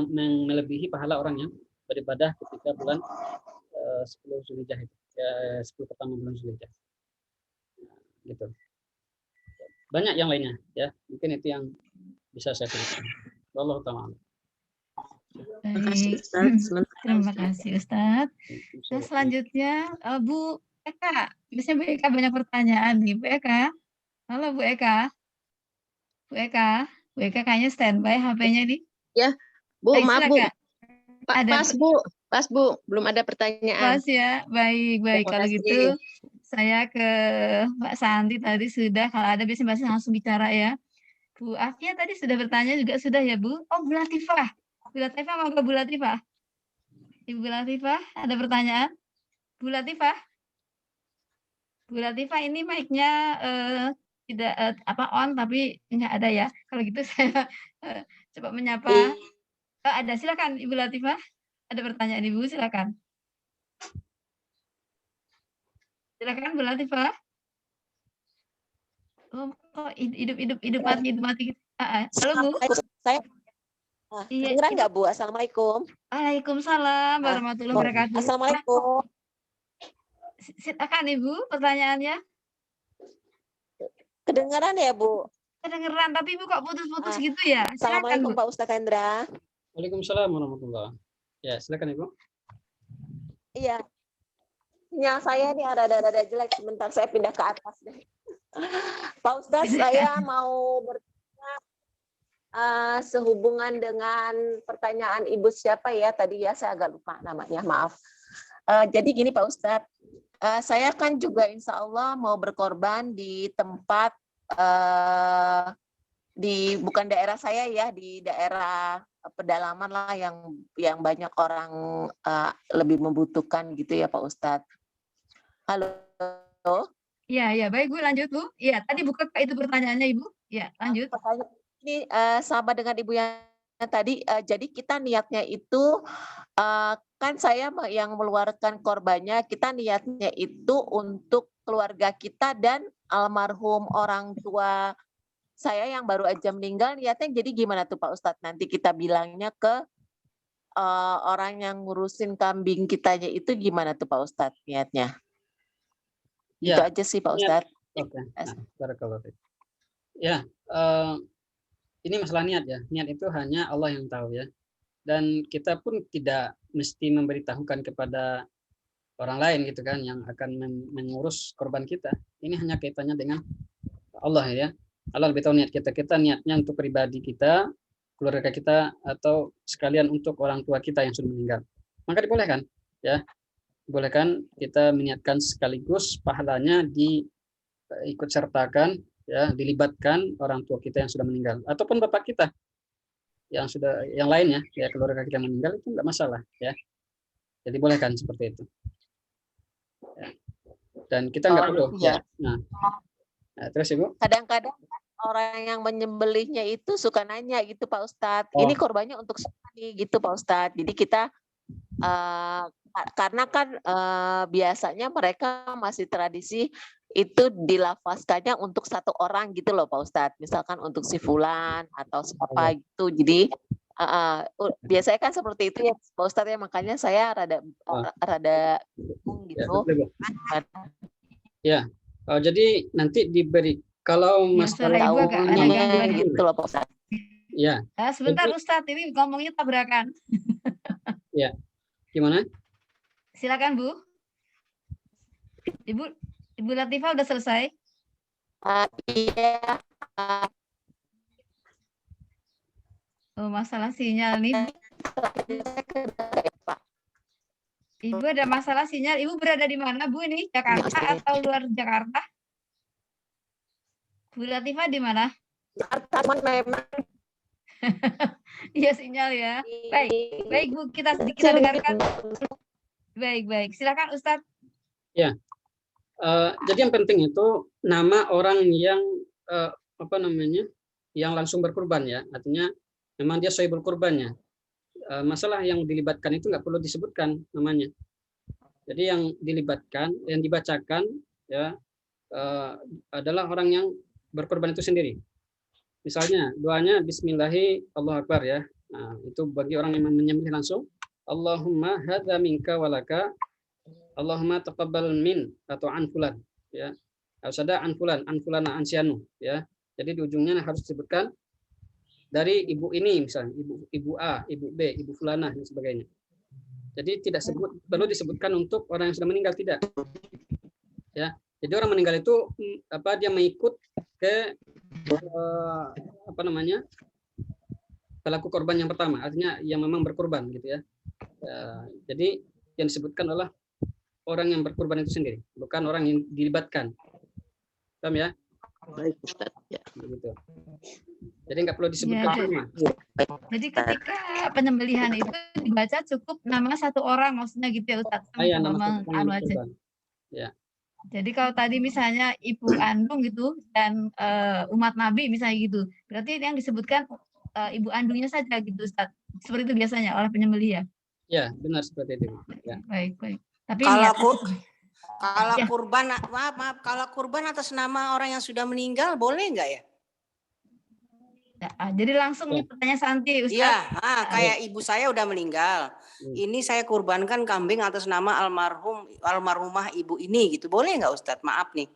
Speaker 1: melebihi pahala orang yang beribadah ketika bulan 10 Zulhijjah itu, ya, 10 pertama bulan Zulhijjah. Gitu. Banyak yang lainnya ya, mungkin itu yang bisa saya ceritakan. Wallahu ta'ala.
Speaker 4: Terima kasih Ustadz. Dan selanjutnya Bu Eka, biasanya Bu Eka banyak pertanyaan nih. Bu Eka, halo Bu Eka. Bu Eka kayaknya standby HP-nya nih.
Speaker 10: Ya, Bu, maaf Bu. Pas Bu, belum ada pertanyaan.
Speaker 4: Pas ya, baik. Kalau gitu saya ke Mbak Santi tadi sudah, kalau ada biasanya Mbak Santi langsung bicara ya. Bu Afia tadi sudah bertanya juga sudah ya Bu. Oh Bu Latifah. Bu Latifah mau ke Bu Latifah? Ibu Latifah ada pertanyaan? Bu Latifah? Bu Latifah ini mic-nya tidak on tapi nggak ada ya. Kalau gitu saya coba menyapa. Ada, silakan Ibu Latifah. Ada pertanyaan Ibu, silakan. Silakan Bu Latifah. Oh, hidup mati. Halo Bu.
Speaker 12: Saya kedengeran nggak Bu? Assalamualaikum.
Speaker 4: Waalaikumsalam warahmatullahi wabarakatuh.
Speaker 12: Assalamualaikum.
Speaker 4: Silakan Ibu pertanyaannya.
Speaker 12: Kedengeran ya Bu?
Speaker 4: Kedengeran, tapi Ibu kok putus-putus gitu ya?
Speaker 12: Assalamualaikum Pak Ustadz Hendra.
Speaker 1: Waalaikumsalam warahmatullahi. Ya, silakan Ibu.
Speaker 12: Iya. Sinyal saya ini ada jelek, sebentar saya pindah ke atas deh. Pak Ustadz, saya mau bertanya sehubungan dengan pertanyaan Ibu siapa ya tadi ya, saya agak lupa namanya, maaf. Jadi gini Pak Ustadz, saya kan juga insya Allah mau berkorban di tempat bukan daerah saya ya, di daerah pedalaman lah yang banyak orang lebih membutuhkan gitu ya Pak Ustadz. Halo.
Speaker 4: Iya, baik Bu, lanjut Bu. Iya, tadi buka itu pertanyaannya Ibu. Iya, lanjut.
Speaker 12: Ini sama dengan Ibu yang tadi, jadi kita niatnya itu, kan saya yang mengeluarkan korbannya, kita niatnya itu untuk keluarga kita dan almarhum orang tua saya yang baru aja meninggal, niatnya jadi gimana tuh Pak Ustadz? Nanti kita bilangnya ke orang yang ngurusin kambing kitanya itu gimana tuh Pak Ustadz niatnya? Itu aja sih Pak Ustadz.
Speaker 1: Oke, barakallahu fiik. Ya, ini masalah niat ya. Niat itu hanya Allah yang tahu ya. Dan kita pun tidak mesti memberitahukan kepada orang lain gitu kan yang akan mengurus korban kita. Ini hanya kaitannya dengan Allah ya. Allah lebih tahu niat kita. Kita niatnya untuk pribadi kita, keluarga kita, atau sekalian untuk orang tua kita yang sudah meninggal. Maka dibolehkan ya. Bolehkan kita meniatkan sekaligus pahalanya diikut sertakan ya, dilibatkan orang tua kita yang sudah meninggal ataupun bapak kita yang lainnya ya, keluarga kita yang meninggal itu enggak masalah ya. Jadi bolehkan seperti itu. Ya. Dan kita enggak perlu ya. Nah, terus Ibu?
Speaker 12: Kadang-kadang orang yang menyembelihnya itu suka nanya gitu Pak Ustadz, ini korbannya untuk siapa nih gitu Pak Ustadz. Jadi kita karena kan biasanya mereka masih tradisi itu dilafazkannya untuk satu orang gitu loh Pak Ustadz. Misalkan untuk si fulan atau siapa gitu. Jadi biasanya kan seperti itu ya Pak Ustadz ya, makanya saya rada bingung gitu.
Speaker 1: Ya, jadi nanti diberi kalau masalah
Speaker 12: tahunya gitu loh Pak Ustadz.
Speaker 1: Ya.
Speaker 4: Sebentar Ustadz, ini ngomongnya tabrakan.
Speaker 1: Ya, gimana?
Speaker 4: Silakan Bu. Ibu Latifah udah selesai?
Speaker 12: Iya.
Speaker 4: Oh, masalah sinyal nih. Ibu ada masalah sinyal. Ibu berada di mana Bu ini? Jakarta atau luar Jakarta? Bu Latifah di mana?
Speaker 12: Jakarta memang.
Speaker 4: Iya sinyal ya. Baik Bu, kita dengarkan. Baik. Silakan Ustadz.
Speaker 1: Ya. Jadi yang penting itu nama orang yang yang langsung berkurban ya. Artinya memang dia shahibul kurbannya. Masalah yang dilibatkan itu nggak perlu disebutkan namanya. Jadi yang dilibatkan, yang dibacakan ya adalah orang yang berkorban itu sendiri. Misalnya doanya Bismillahi Allahu Akbar ya. Nah, itu bagi orang yang menyembelih langsung. Allahumma hadza minka walaka. Allahumma taqabbal min atau an fulan ya. Harus ada an fulana ansianu ya. Jadi di ujungnya harus disebutkan dari ibu ini misalnya, ibu A, ibu B, ibu fulana dan sebagainya. Jadi tidak perlu disebutkan untuk orang yang sudah meninggal, tidak. Ya. Jadi orang meninggal itu dia mengikut ke pelaku korban yang pertama, artinya yang memang berkorban gitu ya. Jadi yang disebutkan adalah orang yang berkorban itu sendiri, bukan orang yang dilibatkan. Paham ya?
Speaker 2: Baik Ustaz. Ya.
Speaker 1: Begitu. Jadi nggak perlu disebutkan nama.
Speaker 4: Jadi ketika penyembelihan itu dibaca cukup nama satu orang, maksudnya gitu ya Ustaz.
Speaker 1: Nama aja. Ya.
Speaker 4: Jadi kalau tadi misalnya ibu andung gitu dan umat Nabi misalnya gitu, berarti yang disebutkan ibu andungnya saja gitu Ustaz. Seperti itu biasanya oleh penyembelih ya?
Speaker 1: Ya, benar seperti itu. Ya.
Speaker 4: Baik. Tapi
Speaker 6: kalau kurban, maaf, kalau kurban atas nama orang yang sudah meninggal boleh nggak ya?
Speaker 4: Jadi langsung pertanyaan Santi Ustaz.
Speaker 6: Iya, kayak ibu saya udah meninggal. Ini saya kurbankan kambing atas nama almarhumah ibu ini gitu. Boleh nggak Ustadz? Maaf nih.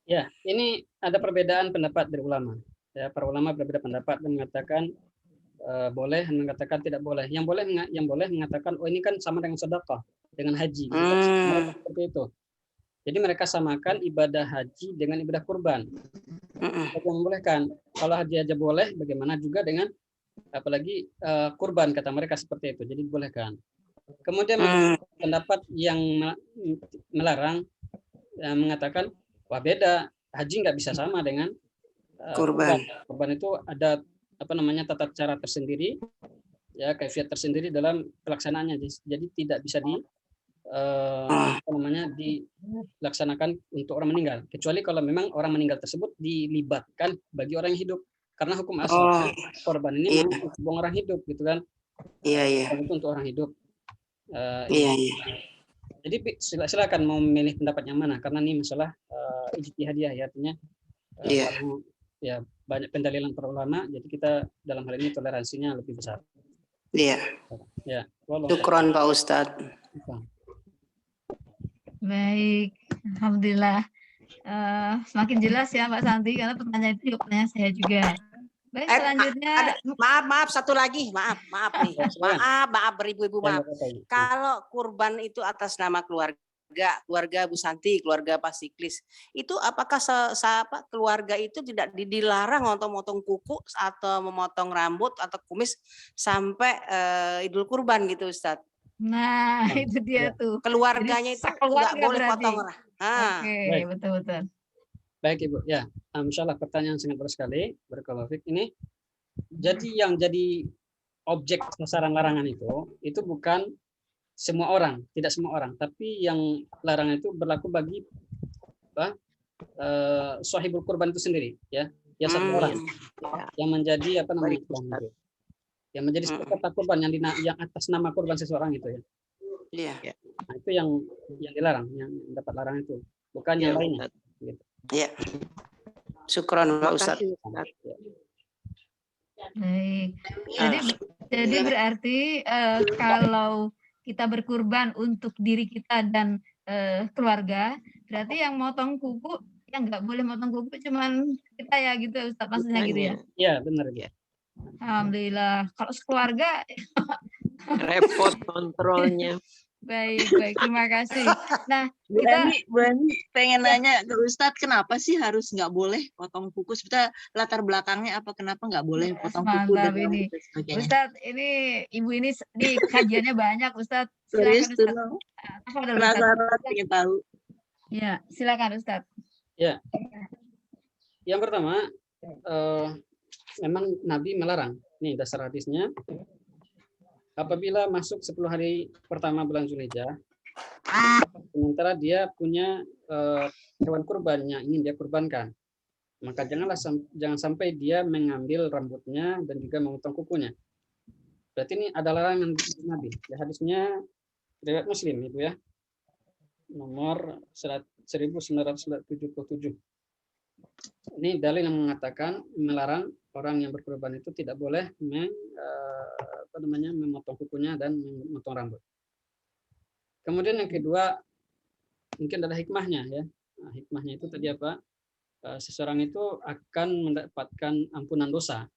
Speaker 1: Ya, ini ada perbedaan pendapat dari ulama. Ya, para ulama berbeda pendapat dan mengatakan boleh, mengatakan tidak boleh. Yang boleh mengatakan ini kan sama dengan sedekah, dengan haji. Seperti itu. Jadi mereka samakan ibadah haji dengan ibadah kurban. Yang membolehkan. Kalau haji aja boleh, bagaimana juga dengan apalagi kurban, kata mereka seperti itu. Jadi dibolehkan. Kemudian pendapat yang melarang mengatakan wah beda, haji nggak bisa sama dengan
Speaker 6: Kurban.
Speaker 1: Kurban itu ada apa namanya tata cara tersendiri, ya kaifiat tersendiri dalam pelaksanaannya. Jadi tidak bisa apa namanya dilaksanakan untuk orang meninggal, kecuali kalau memang orang meninggal tersebut dilibatkan bagi orang yang hidup, karena hukum asal korban ini memang untuk orang hidup gitu kan.
Speaker 6: Iya.
Speaker 1: Itu untuk orang hidup.
Speaker 6: Iya.
Speaker 1: Jadi silakan mau memilih pendapat yang mana, karena ini masalah ijtihadiyah ya, artinya ya banyak pendalilan para ulama, jadi kita dalam hal ini toleransinya lebih besar.
Speaker 6: Iya.
Speaker 1: Ya.
Speaker 6: Syukron Pak Ustadz.
Speaker 4: Baik, alhamdulillah. Semakin jelas ya Mbak Santi, karena pertanyaan itu juga pertanyaan saya juga. Baik, selanjutnya
Speaker 6: maaf satu lagi, maaf nih. Maaf beribu-ibu, maaf. Kalau kurban itu atas nama keluarga Bu Santi, keluarga Pak Siklis, itu apakah keluarga itu tidak dilarang untuk memotong kuku atau memotong rambut atau kumis sampai Idul Kurban gitu, Ustadz?
Speaker 4: Nah, itu dia tuh.
Speaker 6: Keluarganya itu nggak boleh potong.
Speaker 4: Oke, betul-betul.
Speaker 1: Baik Ibu, ya, insyaallah pertanyaan sangat bagus sekali, barakallahu fiik. Ini jadi yang jadi objek sasaran larangan itu bukan semua orang, tidak semua orang, tapi yang larangan itu berlaku bagi sahibul kurban itu sendiri, ya satu orang yang menjadi apa namanya, yang menjadi peserta kurban yang atas nama kurban seseorang itu ya.
Speaker 6: Iya.
Speaker 1: Nah, itu yang dilarang, yang dapat larangan itu, bukan yang lainnya. Gitu.
Speaker 6: Iya. Syukron Pak Ustadz.
Speaker 4: Baik. Jadi berarti kalau kita berkurban untuk diri kita dan keluarga, berarti yang motong kuku, yang nggak boleh motong kuku cuman kita ya gitu Ustaz, maksudnya gitu ya?
Speaker 1: Iya benar ya.
Speaker 4: Alhamdulillah. Kalau sekeluarga
Speaker 10: repot kontrolnya.
Speaker 4: Baik, terima kasih. Nah,
Speaker 11: Bu Ani pengen nanya ke Ustadz, kenapa sih harus nggak boleh potong kuku? Kita latar belakangnya apa? Kenapa nggak boleh potong kuku dan
Speaker 4: ini.
Speaker 11: sebagainya?
Speaker 4: Ustadz, ini Ibu ini kajiannya banyak, Ustadz.
Speaker 11: Serius tuh?
Speaker 4: Penasaran
Speaker 11: pengen tahu.
Speaker 4: Ya, silakan Ustadz.
Speaker 1: Ya. Yang pertama, memang Nabi melarang. Nih dasar hadisnya. Apabila masuk 10 hari pertama bulan Zulhijjah, sementara dia punya hewan kurban yang ingin dia kurbankan, maka jangan sampai dia mengambil rambutnya dan juga memotong kukunya. Berarti ini ada larangan Nabi. Ya, hadisnya riwayat Muslim itu ya, nomor 1977. Ini dalil yang mengatakan melarang orang yang berkurban itu tidak boleh memotong kukunya dan memotong rambut. Kemudian yang kedua mungkin ada hikmahnya ya. Nah, hikmahnya itu tadi apa? Seseorang itu akan mendapatkan ampunan dosa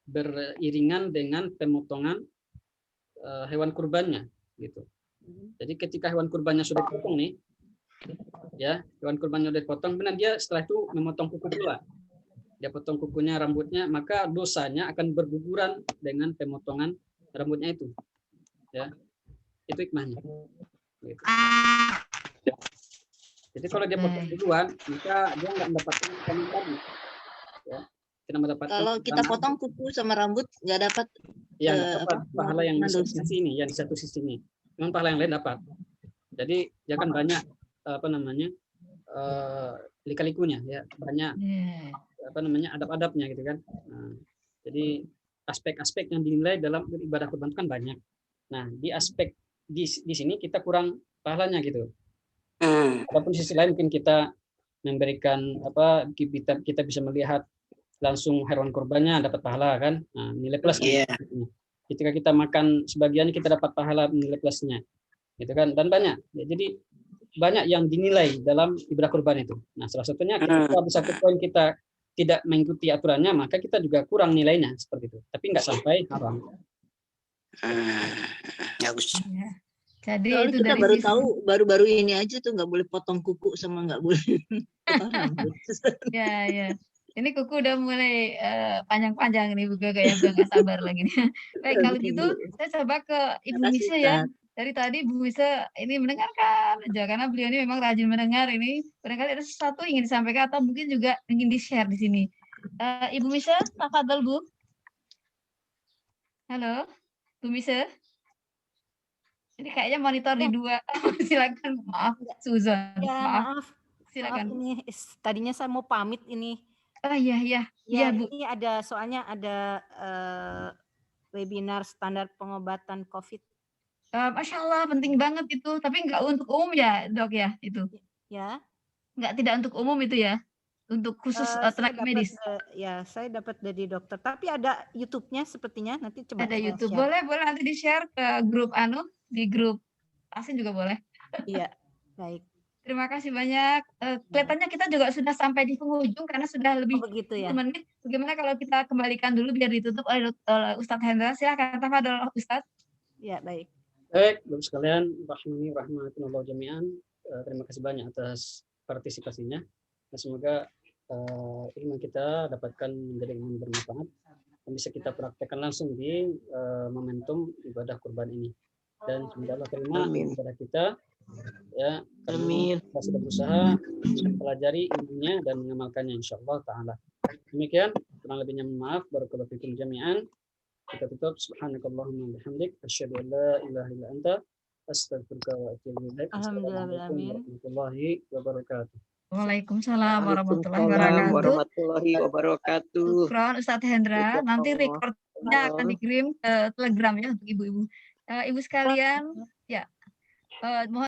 Speaker 1: beriringan dengan pemotongan hewan kurbannya gitu. Jadi ketika hewan kurbannya sudah dipotong nih, ya hewan kurbannya sudah dipotong, benar dia setelah itu memotong kuku pula. Dia potong kukunya, rambutnya, maka dosanya akan berguguran dengan pemotongan rambutnya itu. Ya, itu hikmahnya. Gitu. Jadi kalau dia potong duluan, maka dia nggak mendapatkan panen tadi. Ya, tidak mendapatkan.
Speaker 11: Kalau kita potong kuku sama rambut, nggak dapat.
Speaker 1: Ya, nggak dapat pahala yang di sisi ini, yang di satu sisi ini. Memang pahala yang lain dapat. Jadi dia kan banyak lika-likunya, ya banyak. Adab-adabnya gitu kan. Nah, jadi aspek-aspek yang dinilai dalam ibadah kurban kan banyak. Nah, di aspek di sini kita kurang pahalanya gitu. Walaupun di sisi lain mungkin kita memberikan kita bisa melihat langsung hewan kurbannya dapat pahala kan. Nah, nilai plus. Ketika kita makan sebagiannya kita dapat pahala nilai plusnya. Gitu kan, dan banyak. Ya, jadi banyak yang dinilai dalam ibadah kurban itu. Nah, salah satunya ketika di satu poin kita tidak mengikuti aturannya, maka kita juga kurang nilainya seperti itu. Tapi nggak sampai haram.
Speaker 6: Bagus.
Speaker 4: Jadi
Speaker 11: kalau
Speaker 4: itu
Speaker 11: kita
Speaker 4: dari
Speaker 11: baru
Speaker 4: sisi...
Speaker 11: tahu baru-baru ini aja tuh nggak boleh potong kuku sama nggak boleh.
Speaker 4: Ya. Ini kuku udah mulai panjang-panjang nih, buka kayak udah nggak sabar lagi nih. Baik, kalau gitu saya coba ke Ibu Nisa ya. dari tadi Bu Isa ini mendengarkan aja karena beliau ini memang rajin mendengar ini. Barangkali ada sesuatu yang ingin disampaikan atau mungkin juga ingin di-share di sini. Ibu Misa, tafadhol Bu. Halo, Bu Misa. Ini kayaknya monitor di dua. Silakan, maaf, Suzan.
Speaker 7: Ya, maaf.
Speaker 4: Silakan.
Speaker 7: Ini tadinya saya mau pamit ini.
Speaker 4: Oh iya, iya.
Speaker 7: Ya,
Speaker 4: Iya, Bu.
Speaker 7: ini soalnya ada webinar standar pengobatan COVID.
Speaker 4: Masya Allah, penting banget itu. Tapi nggak untuk umum ya, Dok ya, itu?
Speaker 7: Ya.
Speaker 4: Tidak untuk umum itu ya? Untuk khusus tenaga medis?
Speaker 7: Ya, saya dapat dari dokter. Tapi ada YouTube-nya sepertinya. Nanti coba
Speaker 4: Ada
Speaker 7: saya
Speaker 4: YouTube.
Speaker 7: share.
Speaker 4: Boleh nanti di-share ke grup di grup pasien juga boleh.
Speaker 7: Iya, baik.
Speaker 4: Terima kasih banyak. Kelihatannya kita juga sudah sampai di penghujung karena sudah lebih
Speaker 7: begitu ya.
Speaker 4: 10 menit. Bagaimana kalau kita kembalikan dulu biar ditutup oleh Ustadz Hendra? Silakan, tafadhol Ustadz.
Speaker 7: Ya, baik.
Speaker 1: Baik, Bapak sekalian, rahmatullah jami'an. Terima kasih banyak atas partisipasinya. Dan semoga ilmu kita dapatkan menjadi ilmu bermanfaat dan bisa kita praktekkan langsung di momentum ibadah kurban ini. Dan semoga Allah terima ibadah kita. Ya,
Speaker 10: Amin.
Speaker 1: Kita sudah berusaha mempelajari ilmunya dan mengamalkannya insyaallah taala. Demikian, kurang lebihnya maaf. Barakallahu fikum jami'an. Kita tutup. Subhanakallahumma bihamdik asyhadu an la ilaha illa anta astaghfiruka wa atubu ilaik. Assalamualaikum warahmatullahi wabarakatuh.
Speaker 4: Waalaikumsalam warahmatullahi
Speaker 10: Waalaikumsalam
Speaker 4: wabarakatuh.
Speaker 10: warahmatullahi wabarakatuh.
Speaker 4: Syukron Ustadz Hendra. Nanti recordnya akan dikirim ke Telegram ya untuk ibu-ibu. Ibu sekalian, ya. Mohon